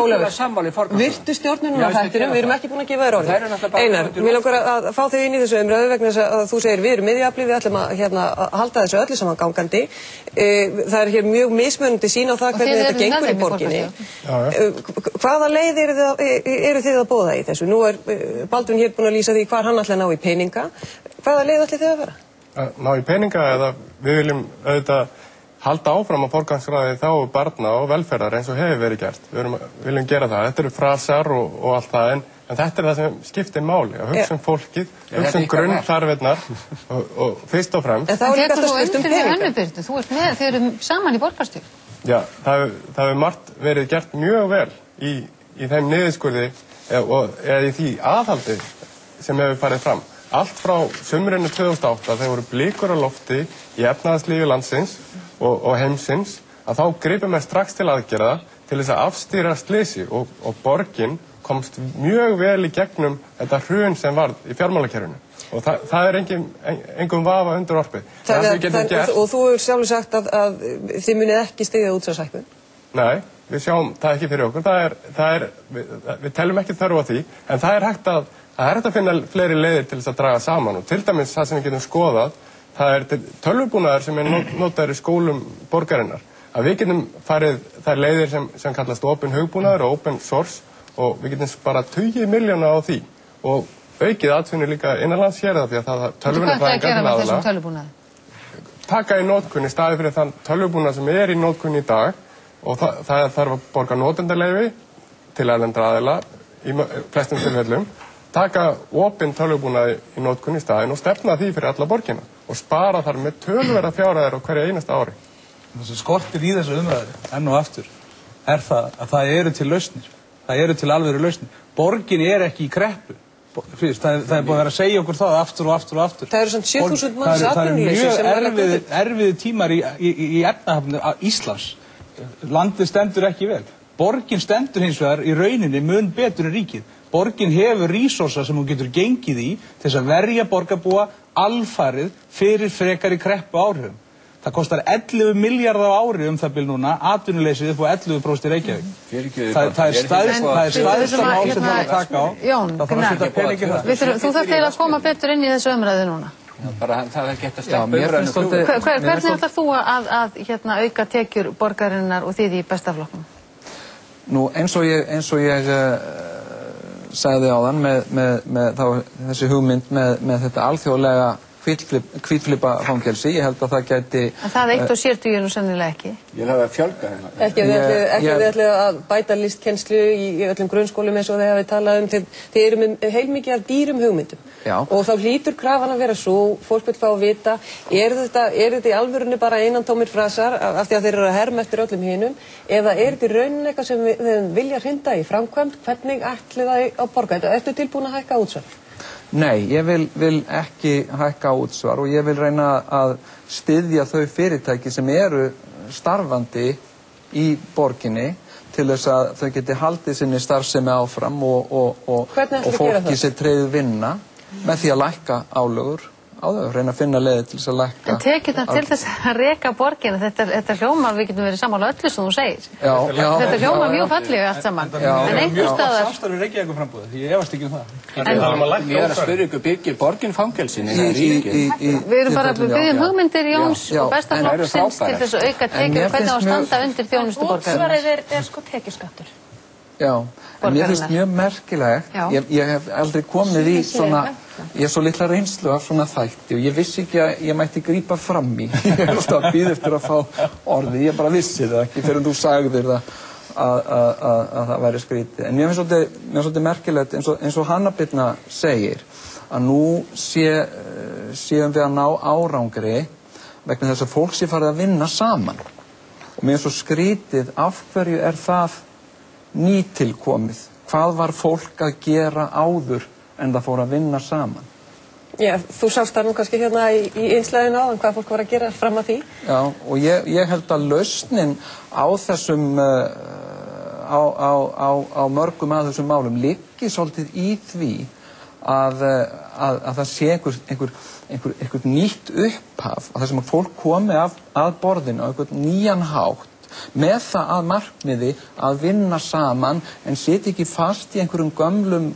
Ólafur, virtu stjórnunum á þættinum, við erum ekki búin að gefa þér orðið. Einar, mér langar að fá þig inn í þessu umræðu vegna þess að þú segir við erum miðjafli, við ætlum að halda þessu öllu saman gangandi. Það er hér mjög mismunandi sýn á það hvernig þetta gengur í borginni. Hvaða leið eru þið að boða í þessu? Nú er Baldvin hér búin að lýsa því hvar hann ætla að ná í peninga. Hvaða leið ætli þið að vera? Ná í peninga eða við viljum auðvitað halda áfram að forgangsraða í þágu barna og velferðar eins og hefur verið gert. Við viljum gera það. Þetta eru frasar og allt það en þetta það sem skiptir máli, að hugsa fólkið, hugsa grunnþarfirnar og fyrst og fremst. En þá er líka alltaf spurt peninga. Hönnubirnu, þú ert með, þið eru saman í borgarstjórn. Já, það hefur margt verið gert mjög vel í þeim niðurskurði eða í því aðhaldi sem hefur farið fram. Allt frá sumrinu 2008 þegar voru blikur á lofti í efnahagslífi landsins og heimsins að þá gripum við strax til aðgerða til þess að afstýra slysi og borgin komst mjög vel í gegnum þetta hrun sem varð í fjármálakerfinu og það er engum vafa undir orpið. Og þú hefur sjálfur sagt að þið munið ekki styðja útsvarshækkun? Nei, við sjáum það ekki fyrir okkur. Við teljum ekki þörf á því en það er hægt að finna fleiri leiðir til þess að draga saman og til dæmis það sem við getum skoðað það er tölvubúnaðar sem notaður í skólum borgarinnar. Að við getum farið þær leiðir sem kallast open hugbúnaður og open source og við getum bara 20 milljóna á því og aukið atvinnu líka innanlands hér því að tölvunni hvað er að gera með þessum tölvubúnaði? Taka í notkun í staði fyrir þann tölvubúnað sem er í notkun í dag og það þarf að borga notendaleyfi til erlendra aðila í flestum tilfellum taka opin tölvubúnað í notkun í staðin og stefna því fyrir alla borgina og spara þar með tölverða fjárhæðir á hverja einasta ári. Það sem skortir í þessu umræðu enn og aftur það að það eru til lausnir. Það eru til alvöru lausnir. Borgin ekki í kreppu. Það búið að vera að segja okkur það aftur og aftur og aftur. Það eru svona 7.000 manns atvinnuleysi sem það eru mjög erfiði tímar í efnahaginu Íslands. Landið stendur ekki vel. Borgin stendur hins vegar í rauninni mun betur en ríkið. Borgin hefur resursa sem hún getur gengið í til þess að verja borgarbúa alfarið fyrir frekari kreppu áhrifum. Það kostar 11 milljarða á ári það bil núna, atvinnuleysið upp á 11% í Reykjavík. Það er stærsta mál sem það að taka á. Jón, þú þarf til að koma betur inn í þessu umræðu núna. Það geta sleppa umræðinu. Hvernig ætlar þú að auka tekjur borgarinnar og þið í besta flokknum? Nú, eins og ég sagði áðan með þessi hugmynd með þetta alþjóðlega hvítflipafangelsi, ég held að það gæti... En það eitt og sér dugir nú sennilega ekki. Ég hef að fjölga hérna. Ekki þið ætlu að bæta listkennslu í öllum grunnskólum eins og þið hafið talað um, þið eru með heilmikið af dýrum hugmyndum. Já. Og þá hlýtur krafan að vera svo, fólk vil fá að vita, er þetta í alvörunni bara einantómir frasar af því að þeir eru að herma eftir öllum hinum, eða er þetta í rauninni eitthvað sem þið vilja hrinda í framkvæmd, hvernig ætli það á borga þetta? Ertu tilbúin að hækka útsvar? Nei, ég vil ekki hækka útsvar og ég vil reyna að styðja þau fyrirtæki sem eru starfandi í borginni til þess að þau geti haldið sinni starfsemi áfram og fólki sér tryggð vinna með því að lækka álögur reyna að finna leiðir til þess að lækka. En tekjurnar til þess að reka borgina, þetta hljómar, við getum verið sammála öllu sem þú segir. Þetta hljómar mjög fallega allt saman. En einhver staðar... Mjög samstarf í Reykjavíkurframboði, því ég efast ekki það. Ég að spyrja ykkur, byggir borgin fangelsin? Við erum bara að biðja hugmyndir Jóns og besta flokksins til þess að auka tekjur, hvernig á að standa undir þjónustu borgarinnar. Útsvarið sko tekjuskattur. Já, en mér finnst mjög merkilegt, ég hef aldrei komið í svona, ég er svo litla reynslu af svona þætti og ég vissi ekki að ég mætti grípa fram í, ég er alltaf að bíða eftir að fá orðið, ég bara vissi það ekki fyrir þú sagðir það að það væri skrítið, en mér finnst svolítið merkilegt eins og Hanna Birna segir, að nú séum við að ná árangri vegna þess að fólk sé farið að vinna saman og mér finnst svo skrítið af hverju það nýtilkomið. Hvað var fólk að gera áður en það fór að vinna saman? Já, þú sást það nú kannski hérna í einslæðinu áðan hvað fólk var að gera fram að því. Já, og ég held að lausnin á þessum, á mörgum að þessum málum liggi svolítið í því að það sé einhver nýtt upphaf, að það sem að fólk komi að borðinu á einhvern nýjan hátt með það að markmiði að vinna saman en sitja ekki fast í einhverjum gömlum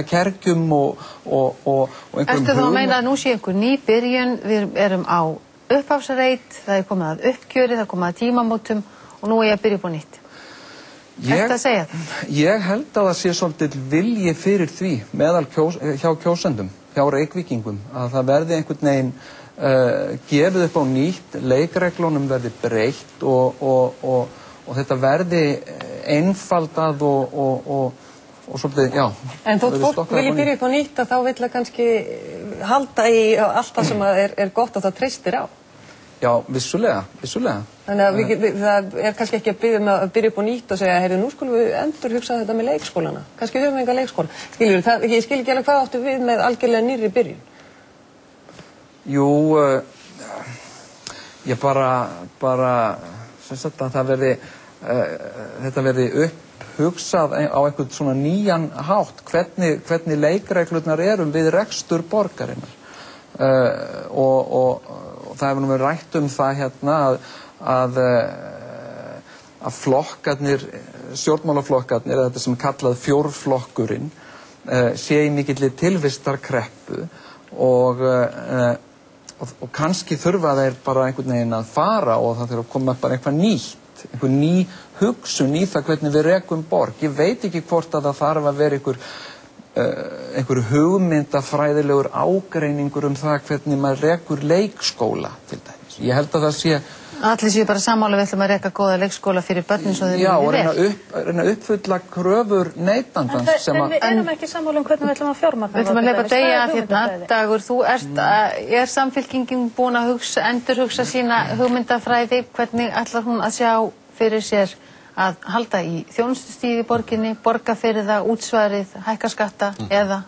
kergjum og einhverjum hugum. Ertu þá að meina að nú sé einhver ný byrjun, við erum á upphafsreit, það er komið að uppgjöri, það er komið að tímamótum og nú er ég að byrja upp á nýtt. Ertu að segja það? Ég held að það sé svolítið vilji fyrir því meðal hjá kjósendum, hjá Reykvíkingum, að það verði einhvern veginn gefið upp á nýtt, leikreglunum verði breytt og þetta verði einfaldað og svolítið, já. En þótt fólk vilji byrja upp á nýtt að þá vill það kannski halda í allt það sem er gott og það treystir á. Já, vissulega. Þannig að það er kannski ekki að byrja upp á nýtt og segja, heyrðu, nú skulum við endur hugsa þetta með leikskólana. Kannski höfum við enga leikskóla. Ég skil ekki alveg hvað áttu við með algjörlega nýrri byrjun. Jú, ég bara sem sagt að þetta verði upphugsað á einhvern svona nýjan hátt, hvernig leikreglurnar eru við rekstur borgarinnar. Og það hefur nú verið rætt það hérna að flokkarnir, stjórnmálaflokkarnir, eða þetta sem kallað fjórflokkurinn, sé í mikilli tilvistarkreppu og kannski þurfa þeir bara einhvern veginn að fara og það þurfa að koma bara eitthvað nýtt, einhver ný hugsun í það hvernig við rekum borg. Ég veit ekki hvort að það þarf að vera einhver hugmyndafræðilegur ágreiningur það hvernig maður rekur leikskóla til dæmis. Ég held að það sé... Allir séu bara sammála við ætlum að reka góða leikskóla fyrir börnin svo þeir vilji vel. Já, og reyna að uppfylla kröfur neytandans En við erum ekki sammála hvernig við ætlum að fjármagna. Við ætlum að leipa degja að hérna, Dagur, þú er Samfylkingin búin að endurhugsa sína hugmyndafræði, hvernig ætlar hún að sjá fyrir sér að halda í þjónustustíði í borginni, borga fyrir það, útsvarið, hækka skatta eða?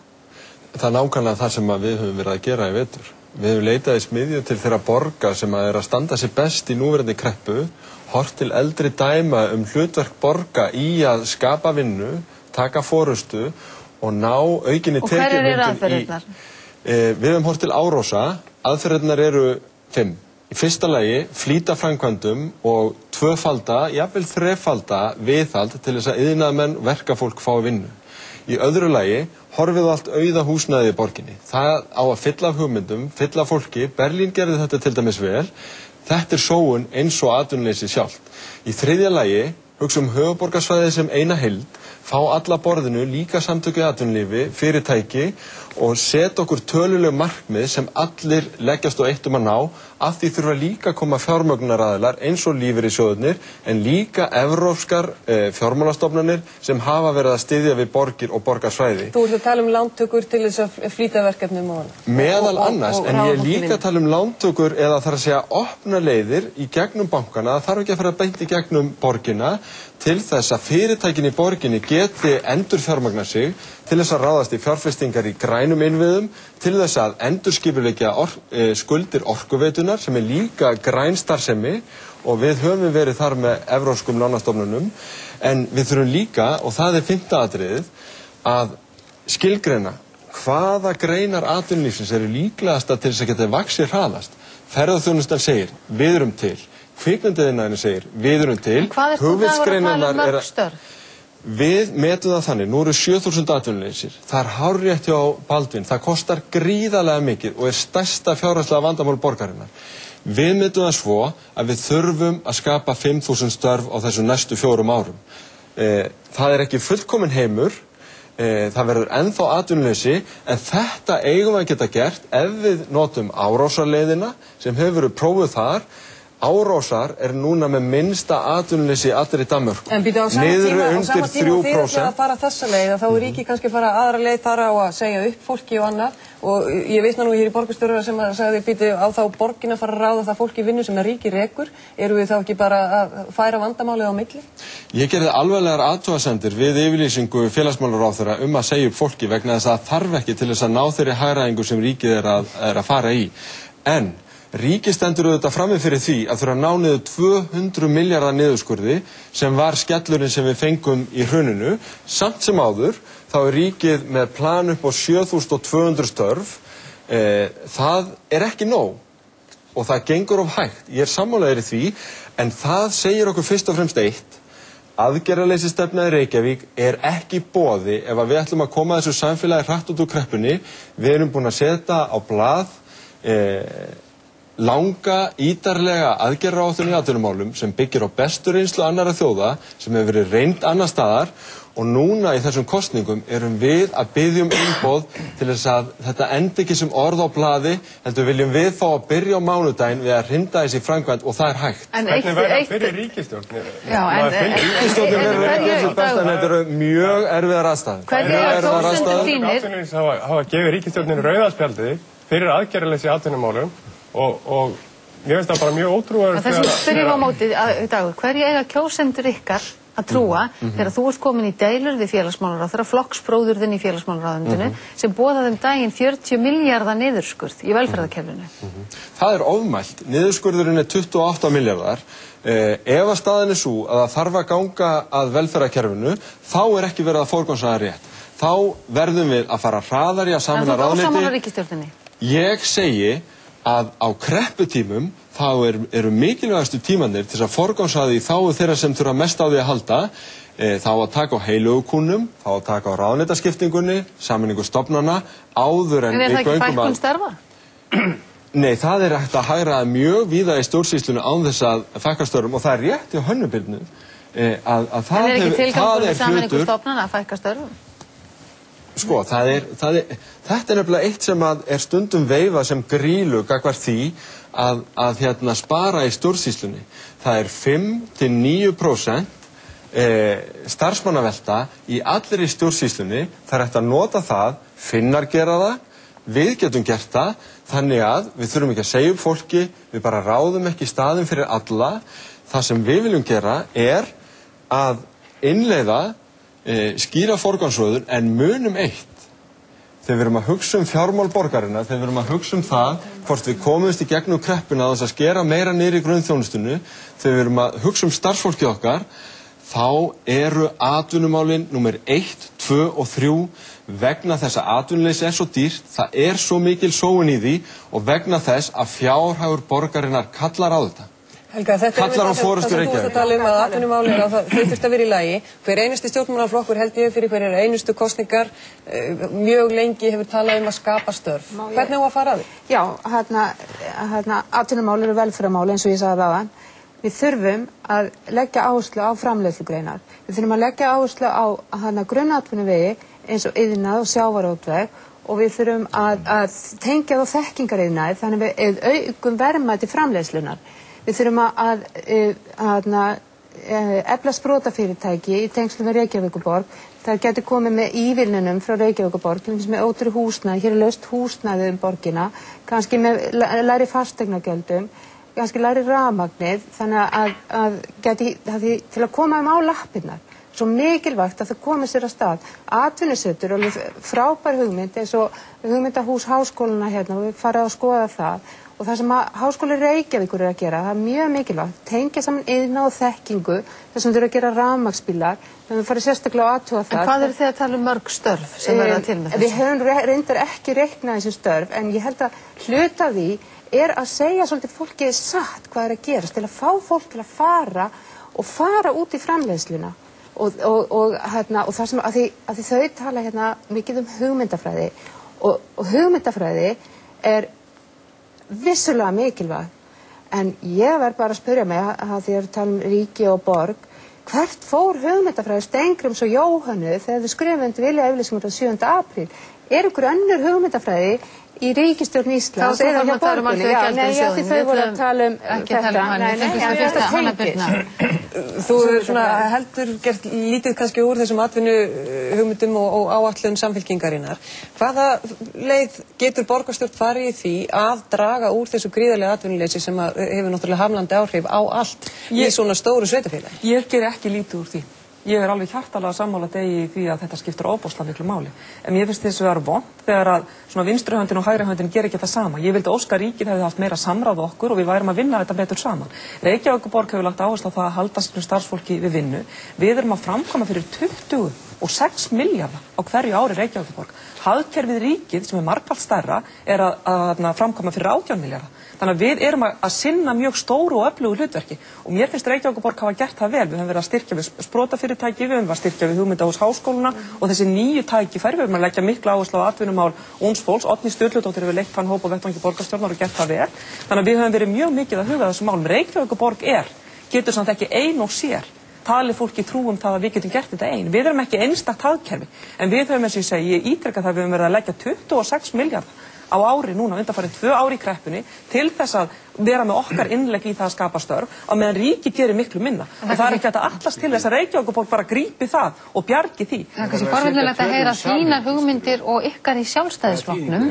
Það er nákvæmlega það sem við höfum verið að gera í vetur. Við höfum leitað í smiðju til þeirra borga sem að standa sér best í núverandi kreppu, hort til eldri dæma hlutverk borga í að skapa vinnu, taka forystu og ná aukinni tekjumyndun í... Og hverjar eru aðferðirnar? Við höfum hort til árósa, aðferðirnar eru 5. Í fyrsta lagi flýta framkvæmdum og 2-falda, jafnvel 3-falda viðhald til þess að iðnaðarmenn verkafólk fái vinnu. Í öðru lagi horfið allt auða húsnæði í borginni. Það á að fylla af hugmyndum, fylla af fólki. Berlín gerði þetta til dæmis vel. Þetta er sóun eins og atvinnuleysi sjálft. Í þriðja lagi hugsa höfuðborgarsvæðið sem eina heild, fá alla borðinu líka samtöku í atvinnulífi, fyrirtæki og setja okkur töluleg markmið sem allir leggjast á eitt að ná, af því þurfa líka að koma fjármögnunaraðilar eins og lífeyrissjóðirnir en líka evrópskar fjármálastofnanir sem hafa verið að styðja við borgir og borgarsvæði. Þú ert að tala lántökur til þess að flýta verkefnum og annað. Meðal annars, en ég er líka að tala lántökur eða þarf að segja opna leiðir í gegnum bankana, það þarf ekki að fara beint í gegnum borgina til þess að fyrirtækin í borginni geti endurfjármagna sig, til þess að ráðast í fjárfestingar í grænum innviðum, til þess að endurskipuleggja skuldir orkuveitunar sem er líka græn starfsemi og við höfum verið þar með evrópskum lánastofnunum, en við þurfum líka, og það er 5. atriðið, að skilgreina hvaða greinar atvinnulífsins eru líklegasta til þess að geta vaxið hraðast. Ferðaþjónustan segir, við erum til. Kvikmyndaiðnaðurinn segir, við erum til. Hvað ert þú dagur að tala mörg störf? Við metum það þannig, nú eru 7000 atvinnulausir. Það er hárrétt hjá Baldvin, það kostar gríðarlega mikið og er stærsta fjárhagslega vandamál borgarinnar. Við metum það svo að við þurfum að skapa 5000 störf á þessum næstu 4 árum. Það er ekki fullkominn heimur, það verður ennþá atvinnuleysi, en þetta eigum við að geta gert ef við notum árósarleiðina sem hefur verið prófuð þar. Árósar er núna með minnsta atvinnuleysi allir í Danmörku. En býta á sama tíma fyrir að fara þessa leið, þá er ríki kannski að fara aðra leið þar á að segja upp fólki og annað. Og ég vitna nú hér í borgarstjóra sem sagði býta á þá borgin að fara að ráða það fólki í vinnu sem ríki rekur. Eru við þá ekki bara að færa vandamálið á milli? Ég gerði alvarlegar athugasemdir við yfirlýsingu félagsmálaráðherra að segja upp fólki vegna þess að það þarf ekki til þess að ná þeirri hagræðingu sem ríkið er að fara í. En ríkið stendur auðvitað frammi fyrir því að þurfa að ná niður 200 milljarða niðurskurði sem var skellurinn sem við fengum í hruninu. Samt sem áður, þá er ríkið með plan upp á 7200 störf. Það er ekki nóg og það gengur of hægt. Ég er sammálaður í því, en það segir okkur fyrst og fremst eitt. Aðgerðaleysisstefna í Reykjavík er ekki boði ef við ætlum að koma þessu samfélagi hratt út úr kreppunni. Við erum búin að setja á blað langa, ítarlega aðgerðaráætlun í atvinnumálum sem byggir á bestu reynslu annarra þjóða sem hefur verið reynd annar staðar og núna í þessum kosningum erum við að biðja umboð til þess að þetta endi ekki sem orð á blaði, heldur viljum við fá að byrja á mánudaginn við að hrinda þessi framkvæmd og það er hægt. Hvernig verður það fyrir ríkisstjórn? Ríkisstjórnin er þetta eru mjög erfiðar aðstæður. Hvernig er kjósendur þínir? Hafa gefið ríkisstjórnin rauðaspjaldið fyrir aðgerðaleysi í atvinnumálum og mér finnst það bara mjög ótrúverðugt. Þessum spyrjum á móti, Dagur, hverju eiga kjósendur ykkar að trúa þegar þú ert komin í deilur við félagsmálaráðherra, flokksbróður þinn í félagsmálaráðuneytinu sem boðaði daginn 40 milljarða niðurskurð í velferðarkerfinu? Það er ofmælt. Niðurskurðurinn er 28 milljarðar. Ef að staðan er svo að það þarf að ganga að velferðarkerfinu, þá er ekki verið að forgangsraða rétt. Þá verðum við að fara hraðar í að sameina ráðuneyti. En þú ert ósammála ríkisstjórninni? Ég segi að á krepputímum þá eru mikilvægastu tímanir til að forgangsraða í þágu þeirra sem þurfa mest á því að halda. Þá að taka á heilögukúnum, þá að taka á ráðuneytaskiptingunni, sameiningu stofnana, áður en við göngum að... En er það ekki fækkun starfa? Nei, það er hægt að hagræða mjög víða í stjórnsýslunni án þess að fækka störfum og það er rétt hjá Hönnu Birnu að það er ekki tilgangur með sameiningu stofnana að fækka störfum? Sko, þetta er nefnilega eitt sem er stundum veifað sem grýlu gagnvart því að spara í stjórnsýslunni. Það er 5–9% starfsmannavelta í allri stjórnsýslunni. Það er hægt að nota það, Finnar gera það, við getum gert það, þannig að við þurfum ekki að segja upp fólki, við bara ráðum ekki staðinn fyrir alla. Það sem við viljum gera er að innleiða skýra forgangsröðun en munum eitt. Þegar við erum að hugsa fjármál borgarinnar, þegar við erum að hugsa það hvort við komumst í gegnum kreppuna þess að skera meira niður í grunnþjónustunni, þegar við erum að hugsa starfsfólkið okkar, þá eru atvinnumálin númer 1, 2 og 3 vegna þess að atvinnuleysi er svo dýrt, það er svo mikil sóun í því og vegna þess að fjárhagur borgarinnar kallar á þetta. Helga, þetta er það sem þú ert að tala að atvinnumálin þau þurft að vera í lagi. Hver einustu stjórnmálaflokkur held ég fyrir hverjar einustu kosningar mjög lengi hefur talað að skapa störf. Hvernig á að fara að því? Já, atvinnumál eru velferðarmál eins og ég sagði áðan. Við þurfum að leggja áherslu á framleiðslugreinar. Við þurfum að leggja áherslu á grunnatvinnuvegi eins og iðnað og sjávarútveg og við þurfum að tengja þá þekkingariðnaði þannig við aukum verðmæti framleiðslunar. Við þurfum að efla sprotafyrirtæki í tengslum með Reykjavíkurborg. Það getur komið með ívilnunum frá Reykjavíkurborg, með ótrú húsnæði, hér er laust húsnæði borgina, kannski með lægri fasteignagjöldum, kannski lægri rafmagnið, þannig að til að koma á lappirnar. Svo mikilvægt að það komi sér að stað. Atvinnusetur og frábær hugmynd eins og hugmyndahús háskólana hérna og við farið að skoða það og það sem að Háskóli Reykjavíkur að gera, það mjög mikilvægt, tengja saman iðnað og þekkingu, þess að þau að gera rafmagnsbílar, þannig að við farið sérstaklega að athúa það. En hvað þið að tala mörg störf sem verða til með þessu? Við höfum reyndar ekki reiknað þessi störf, en ég held að hluta því að segja svolítið fólki satt hvað að gerast, til að fá fólk til að fara út í framleiðsluna. Og það sem að því þau tala mikið hugmyndafræði og hugmyndafræði vissulega mikilvæg, en ég verð bara að spyrja mig að því að tala ríki og borg, hvert fór hugmyndafræði Steingríms og Jóhönnu þegar þau skrifuðu undir viljayfirlýsingu 7. apríl? Einhver önnur hugmyndafræði í ríkisstjórn Íslands eða hjá borginni? Nei, því þau voru að tala þetta. Þú heldur gert lítið kannski úr þessum atvinnuhugmyndum og áætlun Samfylkingarinnar. Hvaða leið getur borgarstjórn farið í því að draga úr þessu gríðarlega atvinnuleysi sem hefur náttúrulega hamlandi áhrif á allt í svona stóru sveitarfélagi? Ég ger ekki lítið úr því. Ég alveg hjartalega sammála Degi í því að þetta skiptir ofboðslega miklu máli. En mér finnst þess að vera vont þegar að svona vinstri höndin og hægri höndin ger ekki það sama. Ég vildi óska ríkið hefði haft meira samráð við okkur og við værum að vinna þetta betur saman. Reykjavíkurborg hefur lagt áherslu á það að halda sínu starfsfólki við vinnu. Við erum að framkvæma fyrir 26 milljarða á hverju ári Reykjavíkurborg. Hagkerfið ríkið, sem margfalt stærra, að framkvæma fyrir 18 milljarða. Þannig að við erum að sinna mjög stóru og öflugu hlutverki og mér finnst Reykjavíkurborg hafa gert það vel. Við höfum verið að styrkja við sprotafyrirtæki, við höfum verið að styrkja við hugmyndahús háskóluna og þessi nýju tækifæri, við höfum að leggja mikla áherslu á atvinnumál ungs fólks. Oddný Sturludóttir hefur leitt þann hóp á vettvangi borgarstjórnar og gert það vel. Þannig að við höfum verið mjög mikið að huga þessum málum. Reykjavíkurborg getur samt ekki ein og sér talið fólki trú það að við getum gert þetta ein. Við erum ekki einstakt hagkerfi, en við höfum, eins og ég segi, ég ítreka það, við höfum verið að leggja 26 milljarða á ári núna undanfarið 2 ár í kreppunni til þess að vera með okkar innlegg í það að skapa störf á meðan ríkið gerir miklu minna. Og það ekki hægt að allast til þess að Reykjavíkurborg bara grípi það og bjargi því. Það kannski forvitnilegt að heyra þínar hugmyndir og ykkar í Sjálfstæðisflokknum.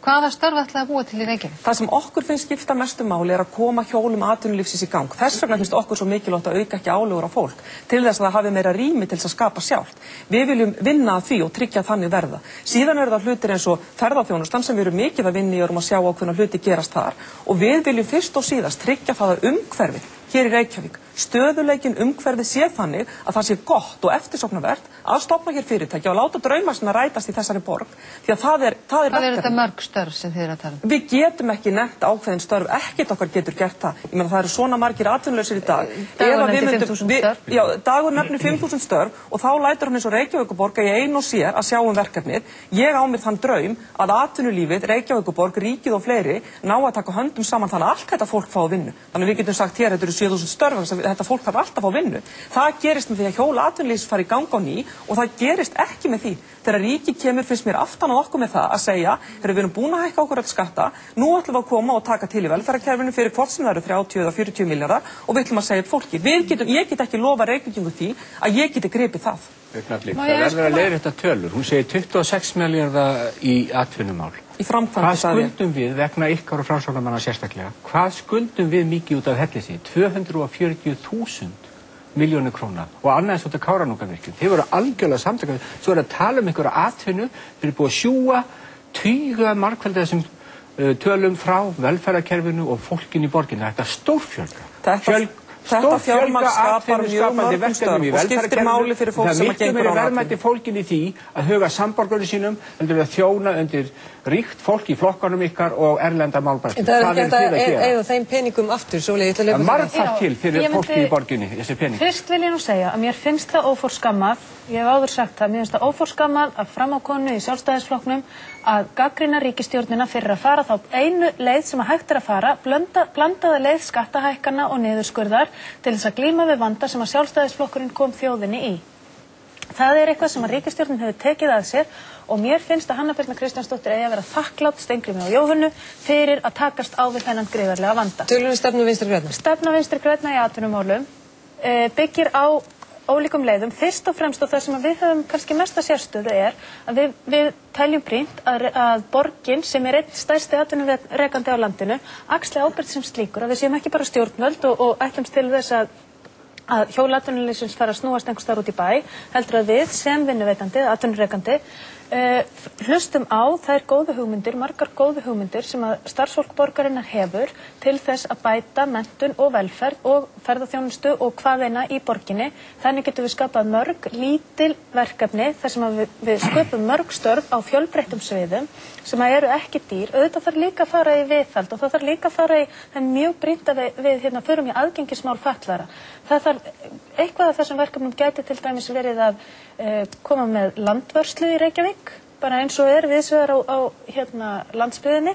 Hvaða störf ætlaði að búa til í Reykjavík? Það sem okkur finnst skipta mestu máli að koma hjólum atvinnulífsins í gang. Þess vegna finnst okkur svo mikilvægt að auka ekki álögur á fólk til þess að það hafi meira rými til þess að skapa sjálft. Við viljum vinna að því og tryggja þannig verða. Síðan það hlutir eins og ferðaþjónustan sem við erum mikið að vinna í og erum að sjá ákveðna hluti gerast þar og við viljum fyrst og síðast tryggja það að umhverfið hér í Reykjavík, stöðuleikin umhverfið sé þannig að það sé gott og eftirsóknarvert að stofna hér fyrirtæki og láta drauma sinna rætast í þessari borg, því að það er Hvað er þetta mörg störf sem þið að tala um? Við getum ekki nefnt ákveðin störf, ekkert okkar getur gert það. Ég meina það eru svona margir atvinnulausir í dag. Dagur nefnir 5.000 störf. Já, Dagur nefnir 5.000 störf og þá lætur hann eins og Reykjavíkurborg í ein og sér að sjá verkefnið. Ég á mér þann draum að atvinnulífið, Reykjavíkurborg, ríkið og fleiri ná að taka höndum saman þannig að allt þetta fólk fá vinnu. Þannig við getum sagt hér, þetta eru 7.000 störf, þetta fólk þarf alltaf að fá vinnu. Það gerist með því að hjól atvinnulífs fari í gang á ný og það gerist ekki með því. Þegar ríkið kemur finnst mér aftan á okkur með það að segja, við erum búin að hækka okkur öll skatta, nú ætlum við að koma og taka til í velferðarkerfinu fyrir hvort sem það eru 30 eða 40 milljarðar og við ætlum að segja upp fólki. Ég get ekki lofa Reykvíkingu því að ég geti gripið það. Það verður að leiða þetta tölur. Hún segir 26 milljarða í atvinnumál. Í framkvæmd. Hvað skuldum við vegna ykkar og framsóknarmanna sérstaklega? Hvað skuldum við mikið út af Hellisheiði? 240.000 milljónir króna og annað eins út af Kárahnjúkavirkjun. Þeir voru algjörlega samtaka. Svo að tala einhverja atvinnu, þeir eru búið að sjúga tuga margfalda þessum tölum frá velferðarkerfinu og fólkin í borginni. Þetta er stórfjölga. Þetta fjármagn skapar mjög mörgum störf og skiptir máli fyrir fólk sem að gengur á Það er miklu meiri verðmæti fólkin í því að huga samborgurum sínum heldur við að þjóna undir ríkt fólk í flokkanum ykkar og erlenda málbærslu. Það er ekki að eyða þeim peningum aftur, Sóley, Það er margfalt til fyrir fólki í borginni, þessi pening. Fyrst vil ég nú segja að mér finnst það óforskammað, ég hef áður sagt það, mér finnst það óforskammað að framákonu í Sjálfstæðisflokknum að gagnrýna ríkisstjórnina fyrir að fara þá einu leið sem að hægt að fara, blandaða leið skattahækkana og niðurskurðar til þess að glíma við vanda sem að Sjálfstæðisflokkurinn kom þjóðinni í. Það er eitthvað sem að ríkisstjórnin hefur tekið að sér og mér finnst að Hanna Birna Kristjánsdóttir eigi að vera þakklátt Steingrími og Jóhönnu fyrir að takast á við þennan gríðarlega vanda. Tölum við stefnu Vinstri grænna? Stefna Vinstri grænna í atvinnumálum byggir á ólíkum leiðum. Fyrst og fremst og það sem við höfum kannski mesta sérstöðu er að við teljum brýnt að borgin sem er einn stærsti atvinnurekandi á landinu axli ábyrgð sem slíkur, að við séum ekki bara stjórnvöld og ætlumst til þess að hjól atvinnulífsins fara að snúast einhvers staðar út í bæ, heldur að við sem vinnuveitandi, atvinnurekandi, hlustum á þær góðu hugmyndir, margar góðu hugmyndir sem að starfsfólk borgarinnar hefur til þess að bæta menntun og velferð og ferðaþjónustu og hvaðeina í borginni. Þannig getum við skapað mörg lítil verkefni þar sem að við sköpum mörg störf á fjölbreyttum sviðum sem að eru ekki dýr. Auðvitað þarf líka að fara í viðhald og það þarf líka að fara í, það er mjög brýnt að við förum í aðgengismál fatlaðra. Það þarf eitthvað af þessum verkefnum gæti til dæmis verið að koma með landvörslu í Reykjavík, bara eins og viðsvegar á landsbyggðinni.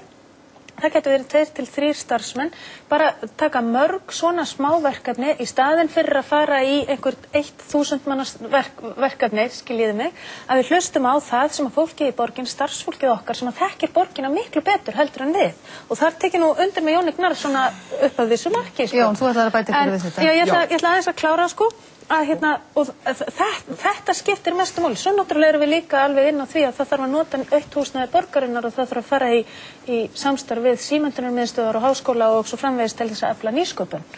Það getur verið 2 til 3 starfsmenn, bara taka mörg svona smáverkefni í staðinn fyrir að fara í einhver 1000 manns verkefni, skiljiði mig, að við hlustum á það sem að fólki í borgin, starfsfólkið okkar sem að þekkir borgina miklu betur heldur en við. Og þar tekið nú undir með Jóni Gnarr svona upp að vissu marki. Jón, þú ætlaðir að bæta ykkur við þetta. Já, ég ætla aðeins að klára að og þetta skiptir mestu máli. Svo náttúrulega erum við líka alveg inn á því að það þarf að nota autt húsnæði borgarinnar og það þarf að fara í samstarf við símenntunarmiðstöðvar og háskóla og svo framvegis til þess að efla nýsköpun.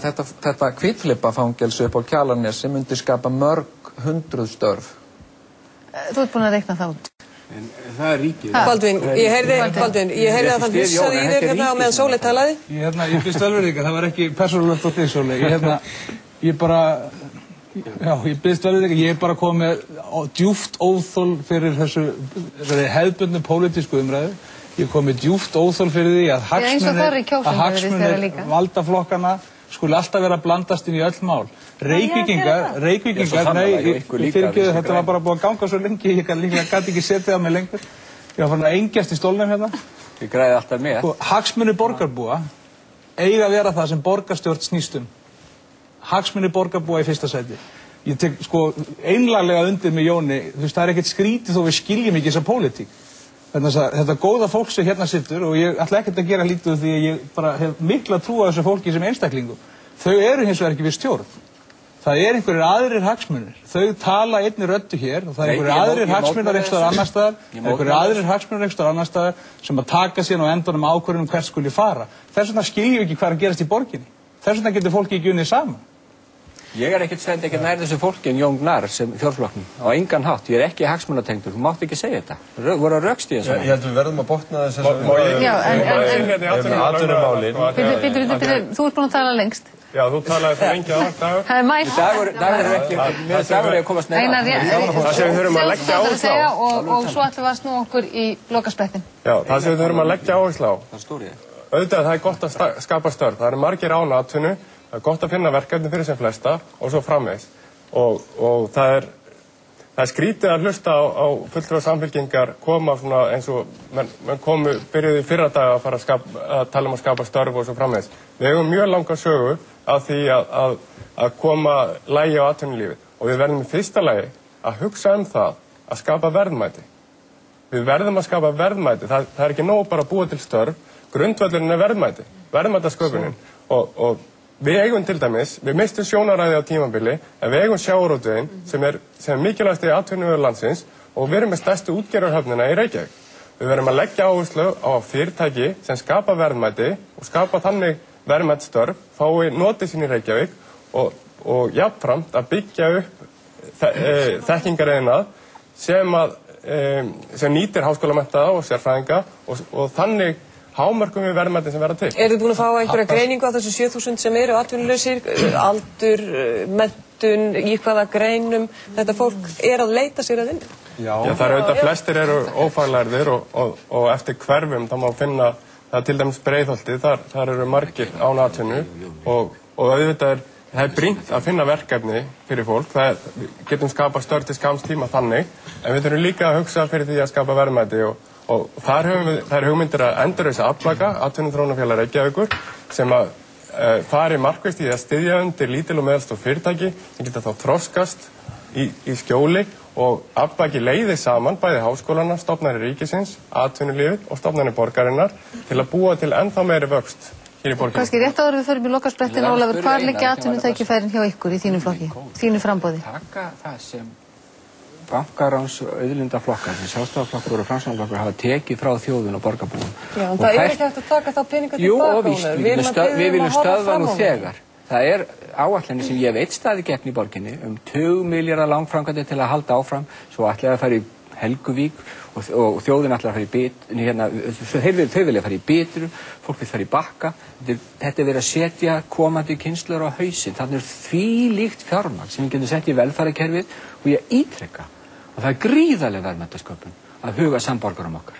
Þetta hvítflippafangelsi upp á Kjalarnesi myndi skapa mörg 100 störf. Þú ert búin að reikna það út. Það er ríkið. Baldvin, ég heyrði að það hlussaði í þér hérna á meðan Sóley talaði. Ég byrst velverðingar, það var ekki persónulegt á þig, Sóley. Ég byrst velverðingar, ég bara komið djúpt óþol fyrir þessari hefðbundnu pólitísku umræðu. Ég komið djúpt óþol fyrir því að hagsmunir valdaflokkana skuli alltaf vera að blandast inn í öll mál. Reykvíkingar, fyrirgeðu, þetta var bara búið að ganga svo lengi, ég gæti ekki setið á mig lengur. Ég var farin að engjast í stólnum hérna. Ég græði alltaf með. Hagsmunir borgarbúa eiga að vera það sem borgarstjórn snýst um. Hagsmunir borgarbúa í fyrsta sæti. Ég tek einlaglega undir með Jóni, það er ekkert skrítið þó við skiljum ekki þessa pólitík. Þetta góða fólk sem hérna sittur, og ég ætla ekkert að gera lítið því að ég bara hef mikla trú á þessu fólki sem einstaklingum. Þau eru hins vegar ekki við stjórn. Það er einhverjir aðrir hagsmunir. Þau tala einni röddu hér og það er einhverjir aðrir hagsmunir einhverstaðar annar staðar, einhverjir aðrir hagsmunir einhverstaðar annar staðar sem að taka síðan á endanum ákvörðun hvert skuli fara. Þess vegna skiljum við ekki hvað er að gerast í borginni. Þess vegna getur fólki ekki unnið saman. Ég er ekkert nær þessu fólki en Jón Gnarr sem fjórflokknum á engan hátt. Ég er ekki hagsmunatengdur, þú mátt ekki segja þetta. Voru að rökstyðja svona. Ég held við verðum að botna þess að Þú ert búin að tala lengst. Já, þú talaði það lengi á Dagur. Það er mætt. Dagur er að komast neina. Það sem við þurfum að leggja áherslu á. Og svo ætlum við að snúa okkur í lokasprettin. Já, það sem við þurfum að leggja áherslu á. Auðvitað það er gott að skapa störf. Það eru margir án atvinnu. Það er gott að finna verkefni fyrir sem flesta og svo framvegis. Og það er skrítið að hlusta á fulltrúar Samfylkingar koma svona eins og menn byrjuði fyrra dag að fara að tala um að skapa störf og svo framvegis. Við hefum mjög langa sögu af því að koma lagi á atvinnulífið og við verðum í fyrsta lagi að hugsa það að skapa verðmæti. Við verðum að skapa verðmæti. Það er ekki nóg bara að búa til störf. Grundvöllurinn er verðmæti, verðmætasköpunin og við eigum til dæmis, við mistum sjónaræði á tímabili, en við eigum sjávarútveginn sem er mikilvægasti atvinnuvegur landsins og við erum með stærstu útgerðarhöfnina í Reykjavík. Við verðum að leggja áherslu á fyrirtæki sem skapa verðmæti og skapa þannig verðmætstörf, fái notið sín í Reykjavík og jafnframt að byggja upp þekkingariðnað sem nýtir háskólamenntaða og sérfræðinga og þannig hámörkum við verðmæti sem verða til. Eru þið búin að fá einhverja greiningu á þessu 7000 sem eru atvinnulausir, aldur, menntun, í hvaða greinum þetta fólk er að leita sér að vinna? Já, það er auðvitað flestir eru ófaglærðir og eftir hverfum þá má finna það til dæmis Breiðholti, þar eru margir án atvinnu og auðvitað það er brýnt að finna verkefni fyrir fólk, við getum skapa störf til skamms tíma þannig, en við þurfum líka að hugsa fyrir því að skapa verðmæti og þar er hugmyndir að endurreisa Aflaka, Atvinnuþróunarfélag Reykjavíkur, sem að fari markvisst í að styðja undir lítil og meðalstór fyrirtæki sem geta þá þroskast í skjóli og Aflaki leiði saman bæði háskólana, stofnanir ríkisins, atvinnulífið og stofnanir borgarinnar til að búa til ennþá meiri vöxt hér í borginni. Kannski rétt áður við förum í lokasprettin, Ólafur, hvar liggja atvinnutækifærin hjá ykkur í þínu flokki, þínu framboði? Taka það sem bankaráns og auðlindaflokkar sem Sjálfstæðisflokkur og Framsóknarflokkur hafa tekið frá þjóðun og borgarbúum. Já, en það er ekki hægt að taka þá peninga tilbaka. Jú, við viljum stöðva nú þegar. Það er áætlanir sem ég hef eitt staði gegn í borginni 20 milljarða langframkvæmdir til að halda áfram, svo ætlaði að fara í Helguvík og þjóðin ætlar að fara í bit, þau vilja fara í Bitru, fólk vil fara í Bakka. Þetta verið að setja komandi kynslur á hausinn. Þannig þvílíkt fjármagn sem við getum sett í velferðarkerfið og ég ítreka. Og það gríðarleg verðmætasköpun að huga samborgarum okkar.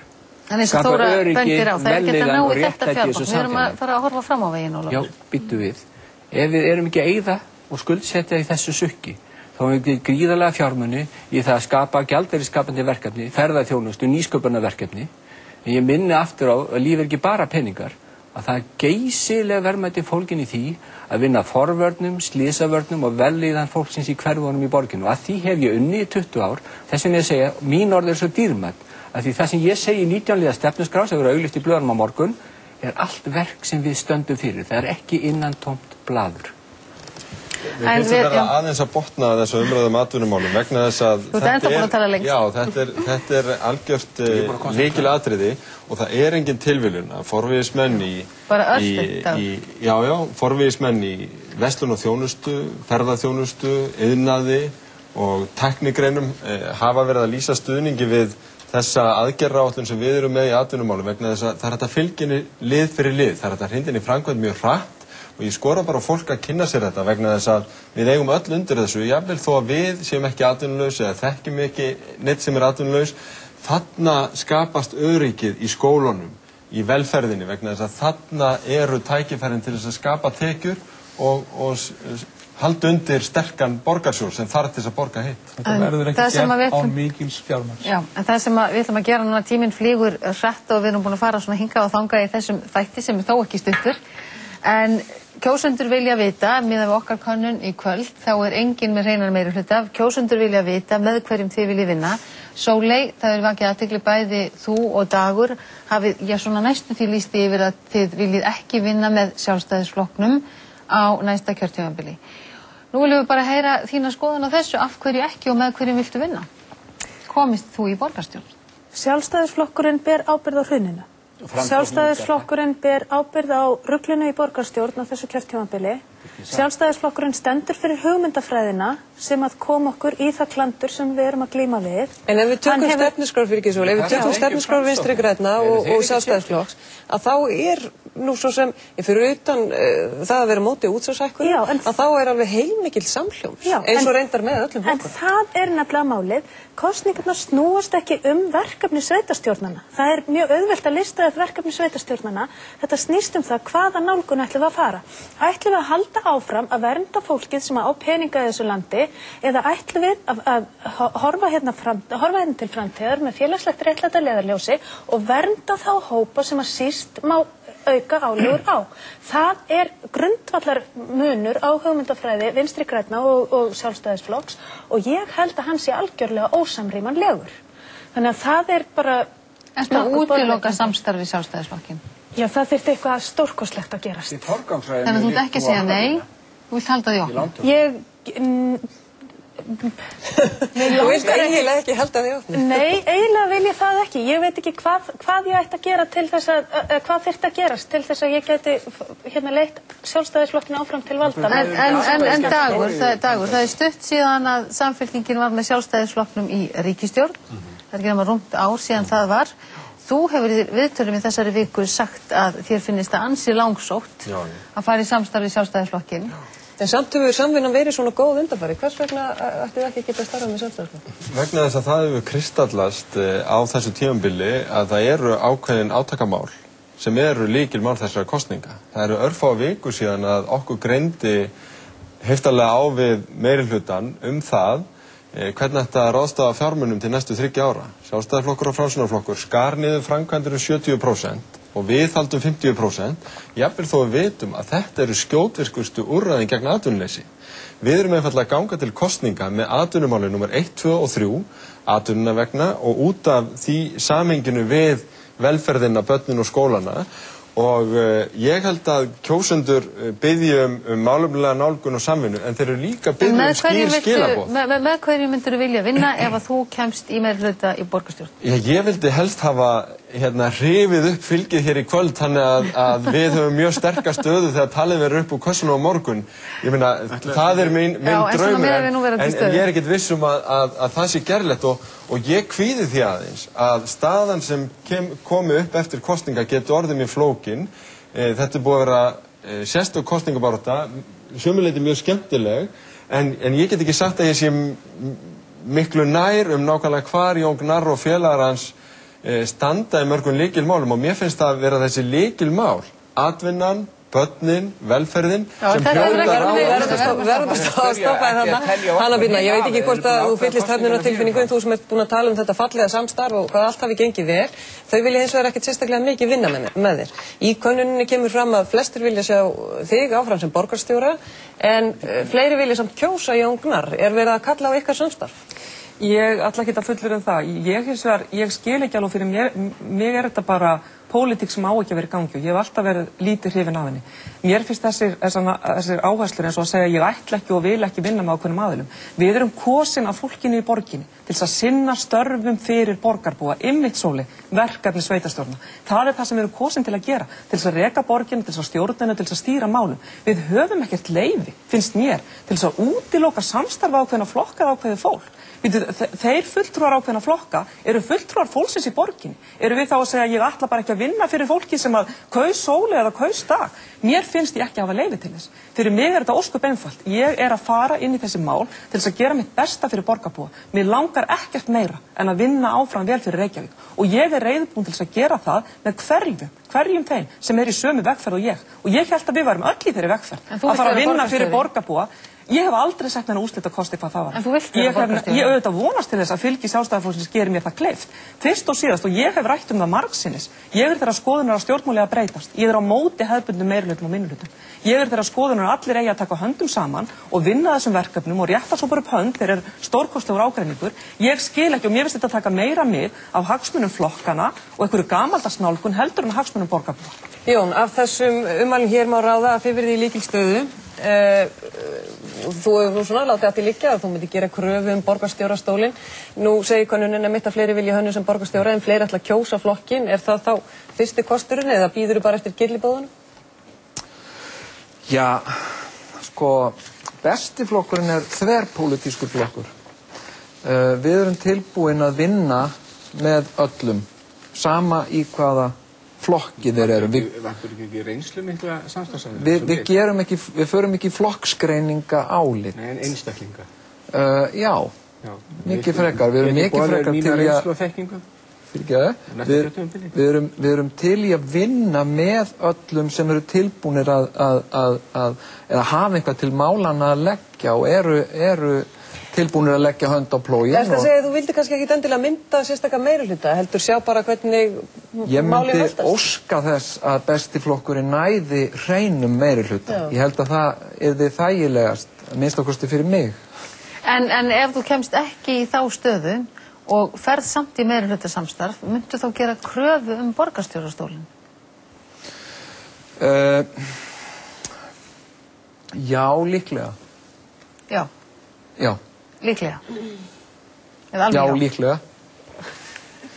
En eins og Þóra bendir á, það ekki að ná í þetta fjármagn. Við erum að fara að horfa fram á veginn, Ólafur. Já, býttu við. Ef við erum ekki að eyða og skuldsetja í þessu sukki, þá erum við gríðarlega fjármuni í það að skapa gjaldeyrisskapandi verkefni, ferðaþjónustu, nýsköpunarverkefni. En ég minni aftur á að líf ekki bara peningar, að það er geysilega verðmæti fólgin í því að vinna forvörnum, slysavörnum og vellíðan fólksins í hverfunum í borginu. Og að því hef ég unnið í 20 ár, þess vegna ég segja, mín orð svo dýrmætt, að því það sem ég segi í 19 liða stefnuskrá sem verður auglýst í blöðunum á morgun, allt verk sem við stöndum fyrir. Það ekki innantómt blaður. Við finnst að vera aðeins að botna þessu umræðum atvinnumálum vegna þess að þetta algjört lykilatriði og það engin tilviljun að forvígismenn forvígismenn í verslun og þjónustu, ferðaþjónustu, iðnaði og tæknigreinum hafa verið að lýsa stuðningi við þessa aðgerðaáætlun sem við erum með í atvinnumálum vegna þess að það að fylgja lið fyrir lið, það að hrinda inn í framkvæmd mjög hratt. Og ég skora bara á fólk að kynna sér þetta vegna þess að við eigum öll undir þessu, jafnvel þó að við séum ekki atvinnulaus eða þekkjum ekki neitt sem atvinnulaus, þarna skapast öryggið í skólunum, í velferðinni vegna þess að þarna eru tækifærin til þess að skapa tekjur og halda undir sterkan borgarsjóð sem þarf til þess að borga hitt. Þetta verður ekki gert án mikils fjármagns. Já, en það sem við ætlum að gera núna, tíminn flýgur hratt og við erum búin að fara svona hingað og þangað í þessum þætti sem þó ekki stuttur. En kjósendur vilja vita, miðað við okkar könnun í kvöld, þá enginn með hreinan meirihluta. Kjósendur vilja vita með hverjum þið viljið vinna. Sóley, það vakið athygli bæði þú og Dagur, hafið, svona næstum því lýsti yfir að þið viljið ekki vinna með Sjálfstæðisflokknum á næsta kjörtímabili. Nú viljum við bara heyra þína skoðun á þessu, af hverju ekki og með hverjum viltu vinna? Komist þú í borgarstjórn? Sjálfstæðisflokkurinn ber ábyrgð á hruninu. Sjálfstæðisflokkurinn ber ábyrgð á ruglinu í borgarstjórn á þessu kjörtímabili. Sjálfstæðisflokkurinn stendur fyrir hugmyndafræðina sem að koma okkur í það klandur sem við erum að glíma við. En ef við tökum stefnuskrár fyrir ekki Sóley, ef við tökum stefnuskrár Vinstri grænna og Sjálfstæðisflokks, að þá nú svo sem, fyrir utan það að vera móti útsvarshækkun, að þá alveg heilmikil samhljóm, eins og reyndar með öllum flokkum. En það nefnilega málið, kosningarnar snúast ekki verkefni sveitarstjórnanna. Það mjög auðvelt að lista upp verkefni sveitarstjórnanna. Þetta snýst það hvaða nálgun ætlum við að fara. Ætlum við að halda áfram að vernda fólkið sem á peninga í þessu landi eða ætlum við að horfa hérna til framtíðar með félagslegt réttlæta leiðarljósi og vernda þá hópa sem að síst má auka álögur á. Það grundvallar munur á hugmyndafræði Vinstri grænna og Sjálfstæðisflokks og ég held að hann sé algjörlega ósamrýmanlegur. Þannig að það bara... Ertu að útiloka samstarfi Sjálfstæðisflokkinn? Já, það þyrfti eitthvað stórkostlegt að gerast. Þannig að þú ert ekki að segja nei, þú vilt halda því opnu? Þú vilt eiginlega ekki halda því opnu? Nei, eiginlega vil ég það ekki. Ég veit ekki hvað ég ætti að gera til þess hvað þyrfti að gerast til þess að ég geti leitt Sjálfstæðisflokkinn áfram til valda. En Dagur, það stutt síðan að Samfylkingin var með Sjálfstæðisflokknum í ríkisstjórn. Það ekki nema rúmt ár síðan það var. Þú hefur í viðtölum í þessari viku sagt að þér finnist það ansi langsótt að fara í samstarfi Sjálfstæðisflokkinn. En samt hefur samvinnan verið svona góð undanfari. Hvers vegna ætti það ekki geta starfað með Sjálfstæðisflokkinn? Vegna þess að það hefur kristallast á þessu tímabili að það eru ákveðin átakamál sem eru lykilmál þessara kosninga. Það eru örfá viku síðan að okkur greindi heftalega á við meirihlutann það hvernig þetta ráðstafa fjármunum til næstu 30 ára. Sjálfstæðisflokkur og Framsóknarflokkur skar niður framkvæmdir 70% og við haldum 50%, jafnvel þó við vitum að þetta eru skjótvirkustu úrræðin gegn atvinnuleysi. Við erum einfaldlega að ganga til kosninga með atvinnumáli nr. 1, 2 og 3, atvinnuna vegna og út af því samhenginu við velferðina, börnin og skólana. Og ég held að kjósendur biðja málefnalega nálgun og samvinnu, en þeir eru líka biðja skýr skilaboð. Með hverju myndir þú vilja vinna ef að þú kemst í meirihluta í borgarstjórn? Ég vildi helst hafa hrifið upp fylgið hér í kvöld þannig að við höfum mjög sterka stöðu þegar talið verður upp úr kössunum á morgun. Ég meina, það er minn draumur en ég er ekkert viss að það sé gerlegt og ég kvíði því aðeins að staðan sem komi upp eftir kosninga getur orðið mjög flókin. Þetta er búið að vera sérstök kosningabarátta, sömuleyti mjög skemmtileg en ég get ekki sagt að ég sé miklu nær nákvæmlega hvar Jón Gnarr og félagar hans standa í mörgum lykilmálum og mér finnst það að vera þessi lykilmál, atvinnan, börnin, velferðin sem hljótar á. Verður að stoppa þarna. Hanna Birna, ég veit ekki hvort að þú fyllist höfnunartilfinningu en þú sem ert búin að tala þetta fallega samstarf og hvað allt hafi gengið vel. Þau vilja hins vegar ekkert sérstaklega mikið vinna með þér. Í könnuninni kemur fram að flestir vilja sjá þig áfram sem borgarstjóra en fleiri vilja samt kjósa Jón Gnarr. Er verið að kalla á ykkar samstarf? Ég ætla ekki að fullyrða það. Ég skil ekki alveg fyrir mig er þetta bara pólitík sem á ekki að vera í gangi og ég hef alltaf verið lítið hrifin af henni. Mér finnst þessir áherslur eins og að segja ég ætla ekki og vil ekki vinna með ákveðnum aðilum. Við erum kosin af fólkinu í borginni til þess að sinna störfum fyrir borgarbúa, einmitt sóli, verkefni sveitarstjórna. Það er það sem við erum kosin til að gera, til þess að reka borginni, til þess að stjórna henni, til þess að stýra málum. Við höfum ekkert leyfi, finnst mér, til þess að útiloka samstarfa ákveðna flokka eða ákveðið fólk. Þeir fulltrúar ákveðna flokka eru fulltrúar fólksins í borginni. Eru við þá að segja ég ætla bara ekki að vinna fyrir fólki sem að kaus sóli eða kaus dag? Mér finnst ég ekki að hafa leyfi til þess. Fyrir mig er þetta ósköp einfalt. Ég er að fara inn í þessi mál til þess að gera mitt besta fyrir borgarbúa. Mér langar ekkert meira en að vinna áfram vel fyrir Reykjavík. Og ég er reiðubúin til þess að gera það með hverjum þeim sem er í sömu vegferð og ég. Og ég held að við varum öll í þeirri vegferð. Að fara að vinna fyrir borgarbúa. Ég hef aldrei sett hennar úrslitakosti hvað það var. En þú vilt vera borgarstjóri? Ég auðvitað vonast til þess að fylgi Sjálfstæðisflokksins gerir mér það kleift. Fyrst og síðast, og ég hef rætt það margsinnis, ég er þeirra skoðunar að stjórnmáli að breytast. Ég er á móti hefðbundnum meirihlutum og minnihlutum. Ég er þeirra skoðunar að allir eigi að taka höndum saman og vinna þessum verkefnum og rétta svo bara upp hönd þegar er stórkostlegur ágreiningur. Ég skil ekki og mér finnst þetta taka meira mið af hagsmunum flokkana og einhverju gamaldags nálgun heldur en hagsmunum borgarbúa. Jón, af þessum ummælum hér má ráða að þið verðið í lykilstöðu. Þú hefur svona látið að því liggja að þú myndi gera kröfu borgarstjórastólinn. Nú segir könnunin að mitt að fleiri vilja Hönnu sem borgarstjóra en fleiri ætla að kjósa flokkin. Er það þá fyrsti kosturinn eða býður þú bara eftir gillibóðunum? Já, sko, besti flokkurinn er þverpólitískur flokkur. Við erum tilbúin að vinna með öllum, sama í hvaða flokki þeir eru. Vantur ekki reynslu mikla samstarfssamninga? Við förum ekki flokksgreininga álit. Nei, en einstaklinga? Já, mikið frekar. Við erum mikið frekar til mína reynslu og þekkingu? Við erum til í að vinna með öllum sem eru tilbúnir eða hafa eitthvað til málanna að leggja og eru tilbúinir að leggja hönd á plógin. Það er að segja að þú vildi kannski ekki endilega mynda sérstaklega meirihluta, heldur sjá bara hvernig ég málið myndi haldast? óska þess að besti flokkurinn næði hreinum meirihluta. Ég held að það yrði þægilegast, minnst okkurstu fyrir mig. En ef þú kemst ekki í þá stöðu og ferð samt í meirihlutasamstarf, myndu þá gera kröfu borgarstjórastólinn? Já, líklega. Já. Já. Líklega? Já, líklega.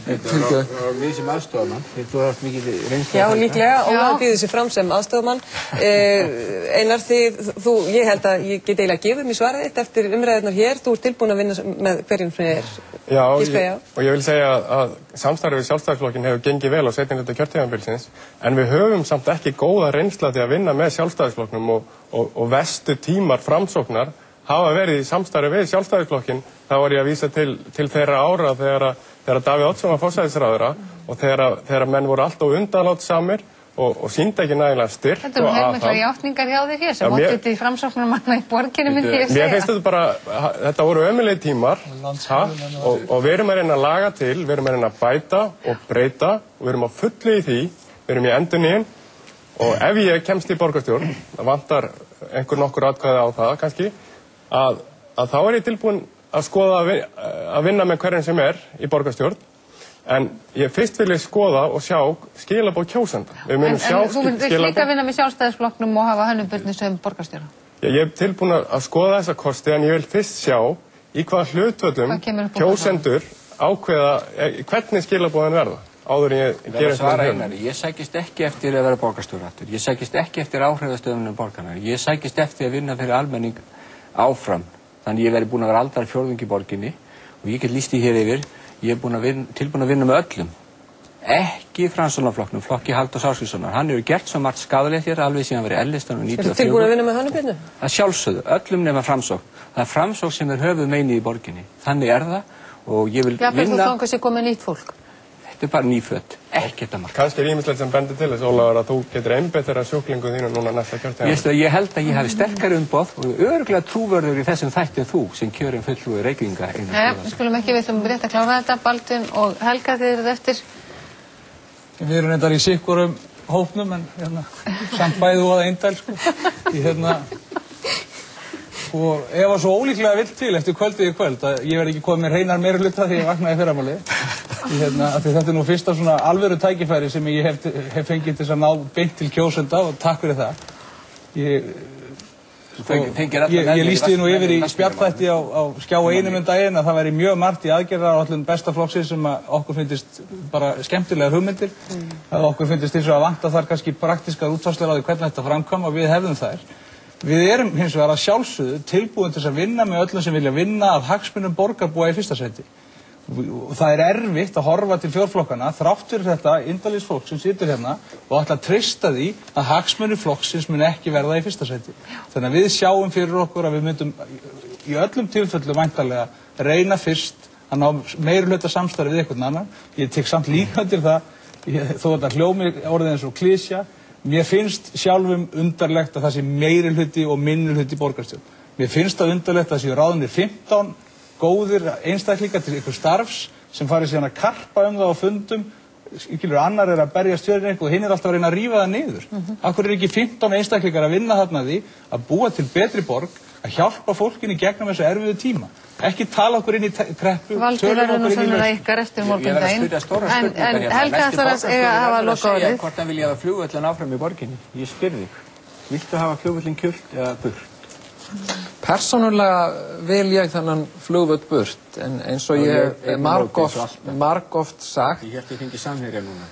Við sem aðstofamann, þú haft mikið reynslu. Já, líklega, Ólafur býður sig fram sem aðstofamann. Einar, ég held að ég get eiginlega gefið mér svarið þitt eftir umræðunar hér. Þú ert tilbúin að vinna með hverjum sem er. Já, og ég vil segja að samstarfið við Sjálfstæðisflokkinn hefur gengið vel á seinni hluta kjörtímabilsins, en við höfum samt ekki góða reynsla til að vinna með Sjálfstæðisflokknum og verstu tímar framsóknar hafa verið í samstarfi við Sjálfstæðisflokkinn. Þá var ég að vísa til þeirra ára þegar Davíð Oddsson var forsætisráðherra og þegar menn voru alltaf undanlátssamir og sýndi ekki nægilega styrk. Þetta eru heilmikla játningar hjá þér hér sem oddviti framsóknarmanna í borginni myndi ég segja. Mér finnst þetta bara, þetta voru ömurlegir tímar og við erum að reyna að laga til, við erum að reyna að bæta og breyta og við erum á fullu í því, við erum í endurnýjun og ef ég kemst í borgarstjórn, það vantar nokkur atkvæði á það kannski, að þá er ég tilbúin að skoða að vinna með hverjum sem er í borgarstjórn, en ég fyrst vil ég skoða og sjá skilaboð kjósenda. En þú vilt líka vinna með Sjálfstæðisflokknum og hafa Hönnu Birnu sem borgarstjóra? Ég er tilbúin að skoða þessa kosti, en ég vil fyrst sjá í hvaða hlutvöllum kjósendur ákveða hvernig skilaboðin verða. áður en ég gerir þetta. Ég sækist ekki eftir að vera borgarstjóri aftur. Ég sækist ekki eftir áhrifastöðunum borgarna. Ég sækist eftir að vinna fyrir almenning áfram. Þannig ég verið búin að vera aldarfjórðung í borginni og ég get lýst því hér yfir. Ég er tilbúin að vinna með öllum. Ekki Framsóknarflokknum, flokki Halldórs Ásgrímssonar. Hann hefur gert svo margt skaðlegt hér alveg síðan verið ellistan og 94. Ertu tilbúin að vinna með Hannu Birnu? Það sjálfsögðu, öllum nema Framsókn. Það er Framsókn sem er höfuðmeinið í borginni. Þannig er það og ég vil vinna... Jafnvel þú þangað sé komið nýtt fólk? Þetta er bara nýfödd, ekkert að marka. Kannski er ýmislegt sem bendir til þess, Ólafur, að þú getur einbeitt þeirra sjúklingu þínu núna næsta kjörtímabil. Ég held að ég hafi sterkari umboð og örugglega trúverður í þessum þætti en þú sem kjörinn fulltrúi Reykvíkinga. Við skulum ekki, við ætlum rétt að klára þetta. Baldvin og Helga, þið eruð eftir. Við erum reyndar í sikkurum hópnum en samt bæði og að eindæl og ef að svo ólíklega vill til eftir kvöldið í kvöld að ég verði ekki komið með hreinar meirihluta því ég vaknaði fyrramáli þetta er nú fyrsta svona alvöru tækifæri sem ég hef fengið til að ná beint til kjósenda og takk fyrir það. Ég lýsti nú yfir í spjallþætti á Skjá 1 daginn að það væri mjög margt í aðgerðaráætlun besta flokksins sem okkur finnst bara skemmtilegar hugmyndir að okkur finnst eins og að vanta þar kannski praktískar útfærslur á því hvernig þetta framkvæm og við hefðum þær. Við erum hins vegar að sjálfsögðu tilbúin til að vinna með öllum sem vilja vinna að hagsmunum borgarbúa í fyrsta sæti. Og það er erfitt að horfa til fjórflokkana þrátt fyrir þetta indalísfólk sem situr hérna og ætla að treysta því að hagsmunir flokksins mun ekki verða í fyrsta sæti. Þannig að við sjáum fyrir okkur að við myndum í öllum tilfellum væntanlega reyna fyrst að ná meirihluta samstarfi við einhvern annan. Ég tek samt líka til það, þó að þetta hljómi orðið eins og klísja, mér finnst sjálfum undarlegt að það sé meirihluti og minnihluti í borgarstjórn. Mér finnst það undarlegt að það séu ráðnir 15 góðir einstaklingar til ykkur starfs sem farið síðan að karpa það á fundum, annar er að berjast fyrir einhver og hinn er alltaf að reyna að rífa það niður. Akkur er ekki 15 einstaklingar að vinna þarna því að búa til betri borg, að hjálpa fólkinu gegnum þessu erfiðu tíma. Ekki tala okkur inn í kreppu, Valdur verður nú sannlega ykkar eftir morgundaginn. En Helga ætlar að hafa lokaorðið. Hvort hann vilja hafa flugvöllin áfram í borginni. Ég spyr þig, viltu hafa flugvöllin kjult eða burt? Persónulega vil ég þennan flugvöll burt, en eins og ég margoft sagt, ég held ég fengi samherja núna.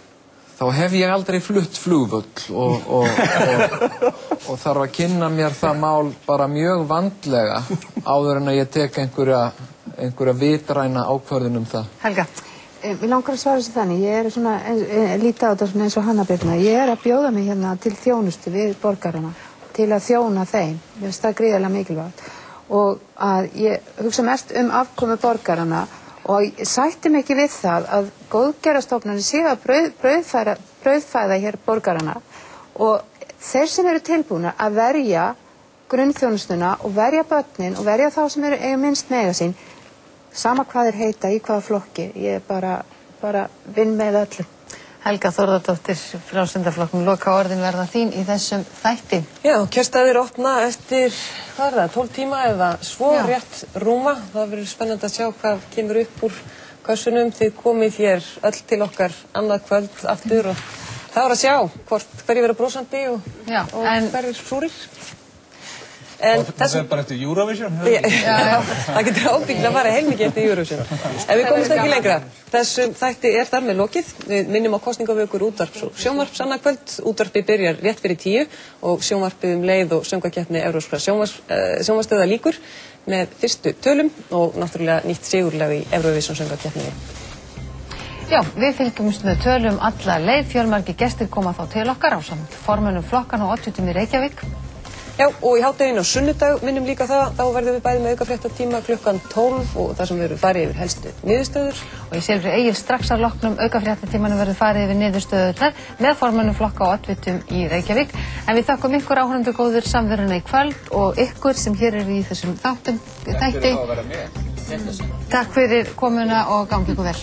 Þá hef ég aldrei flutt flugvöll og þarf að kynna mér það mál bara mjög vandlega áður en að ég tek einhverja vitræna ákvörðun það. Helga, við langar að svara þessu þannig, ég er svona, lítið á þetta eins og Hanna Birna, ég er að bjóða mig hérna til þjónustu við borgarana, til að þjóna þeim, mér finnst það gríðarlega mikilvægt og að ég hugsa mest afkomu borgarana og sætti mig ekki við það að góðgerðarstofnanir séu að brauðfæða hér borgarana og þeir sem eru tilbúna að verja grunnþjónustuna og verja börnin og verja þá sem eiga minnst mega sín, sama hvað þeir heita í hvaða flokki, ég bara vinn með öllum. Helga Þórðardóttir, Frjálslynda-flokknum, loka orðin verða þín í þessum þætti. Já, kjörstaðir opna eftir, hvað er það, 12 tíma eða svo rétt rúma. Það verður spennandi að sjá hvað kemur upp úr kössunum. Þið komið hér öll til okkar annað kvöld aftur og það var að sjá hverju verður brosandi og hverju súrir. Það er bara eftir Eurovision? Það getur ábyggilega að fara heilmikið eftir Eurovision. En við komumst ekki lengra. Þessum þætti er þar með lokið. Við minnum á kosningavökur útvarps og sjónvarps annað kvöld. Útvarpið byrjar rétt fyrir 10 og sjónvarpið leið og söngvakeppni evrópskra sjónvarpsstöðva lýkur með fyrstu tölum og náttúrulega nýtt sigurlag í Eurovision söngvakeppninni. Já, við fylgjumst með tölum alla leið. Fjölmargir gestir koma þá til okkar ásamt formönnum flokkanna og oddvitum í Reykjavík. Já, og í hádeginu á sunnudag minnum líka það, þá verðum við bæði með aukafréttatíma klukkan 12 og það sem verður farið yfir helstu niðurstöður. Og í Silfri Egil strax að loknum aukafréttatímanum verður farið yfir niðurstöðurnar með formönnum flokka og oddvitum í Reykjavík. En við þakkum ykkur áhorfendur góðir samveruna í kvöld og ykkur sem hér eru í þessum þætti. Takk fyrir komuna og gangi ykkur vel.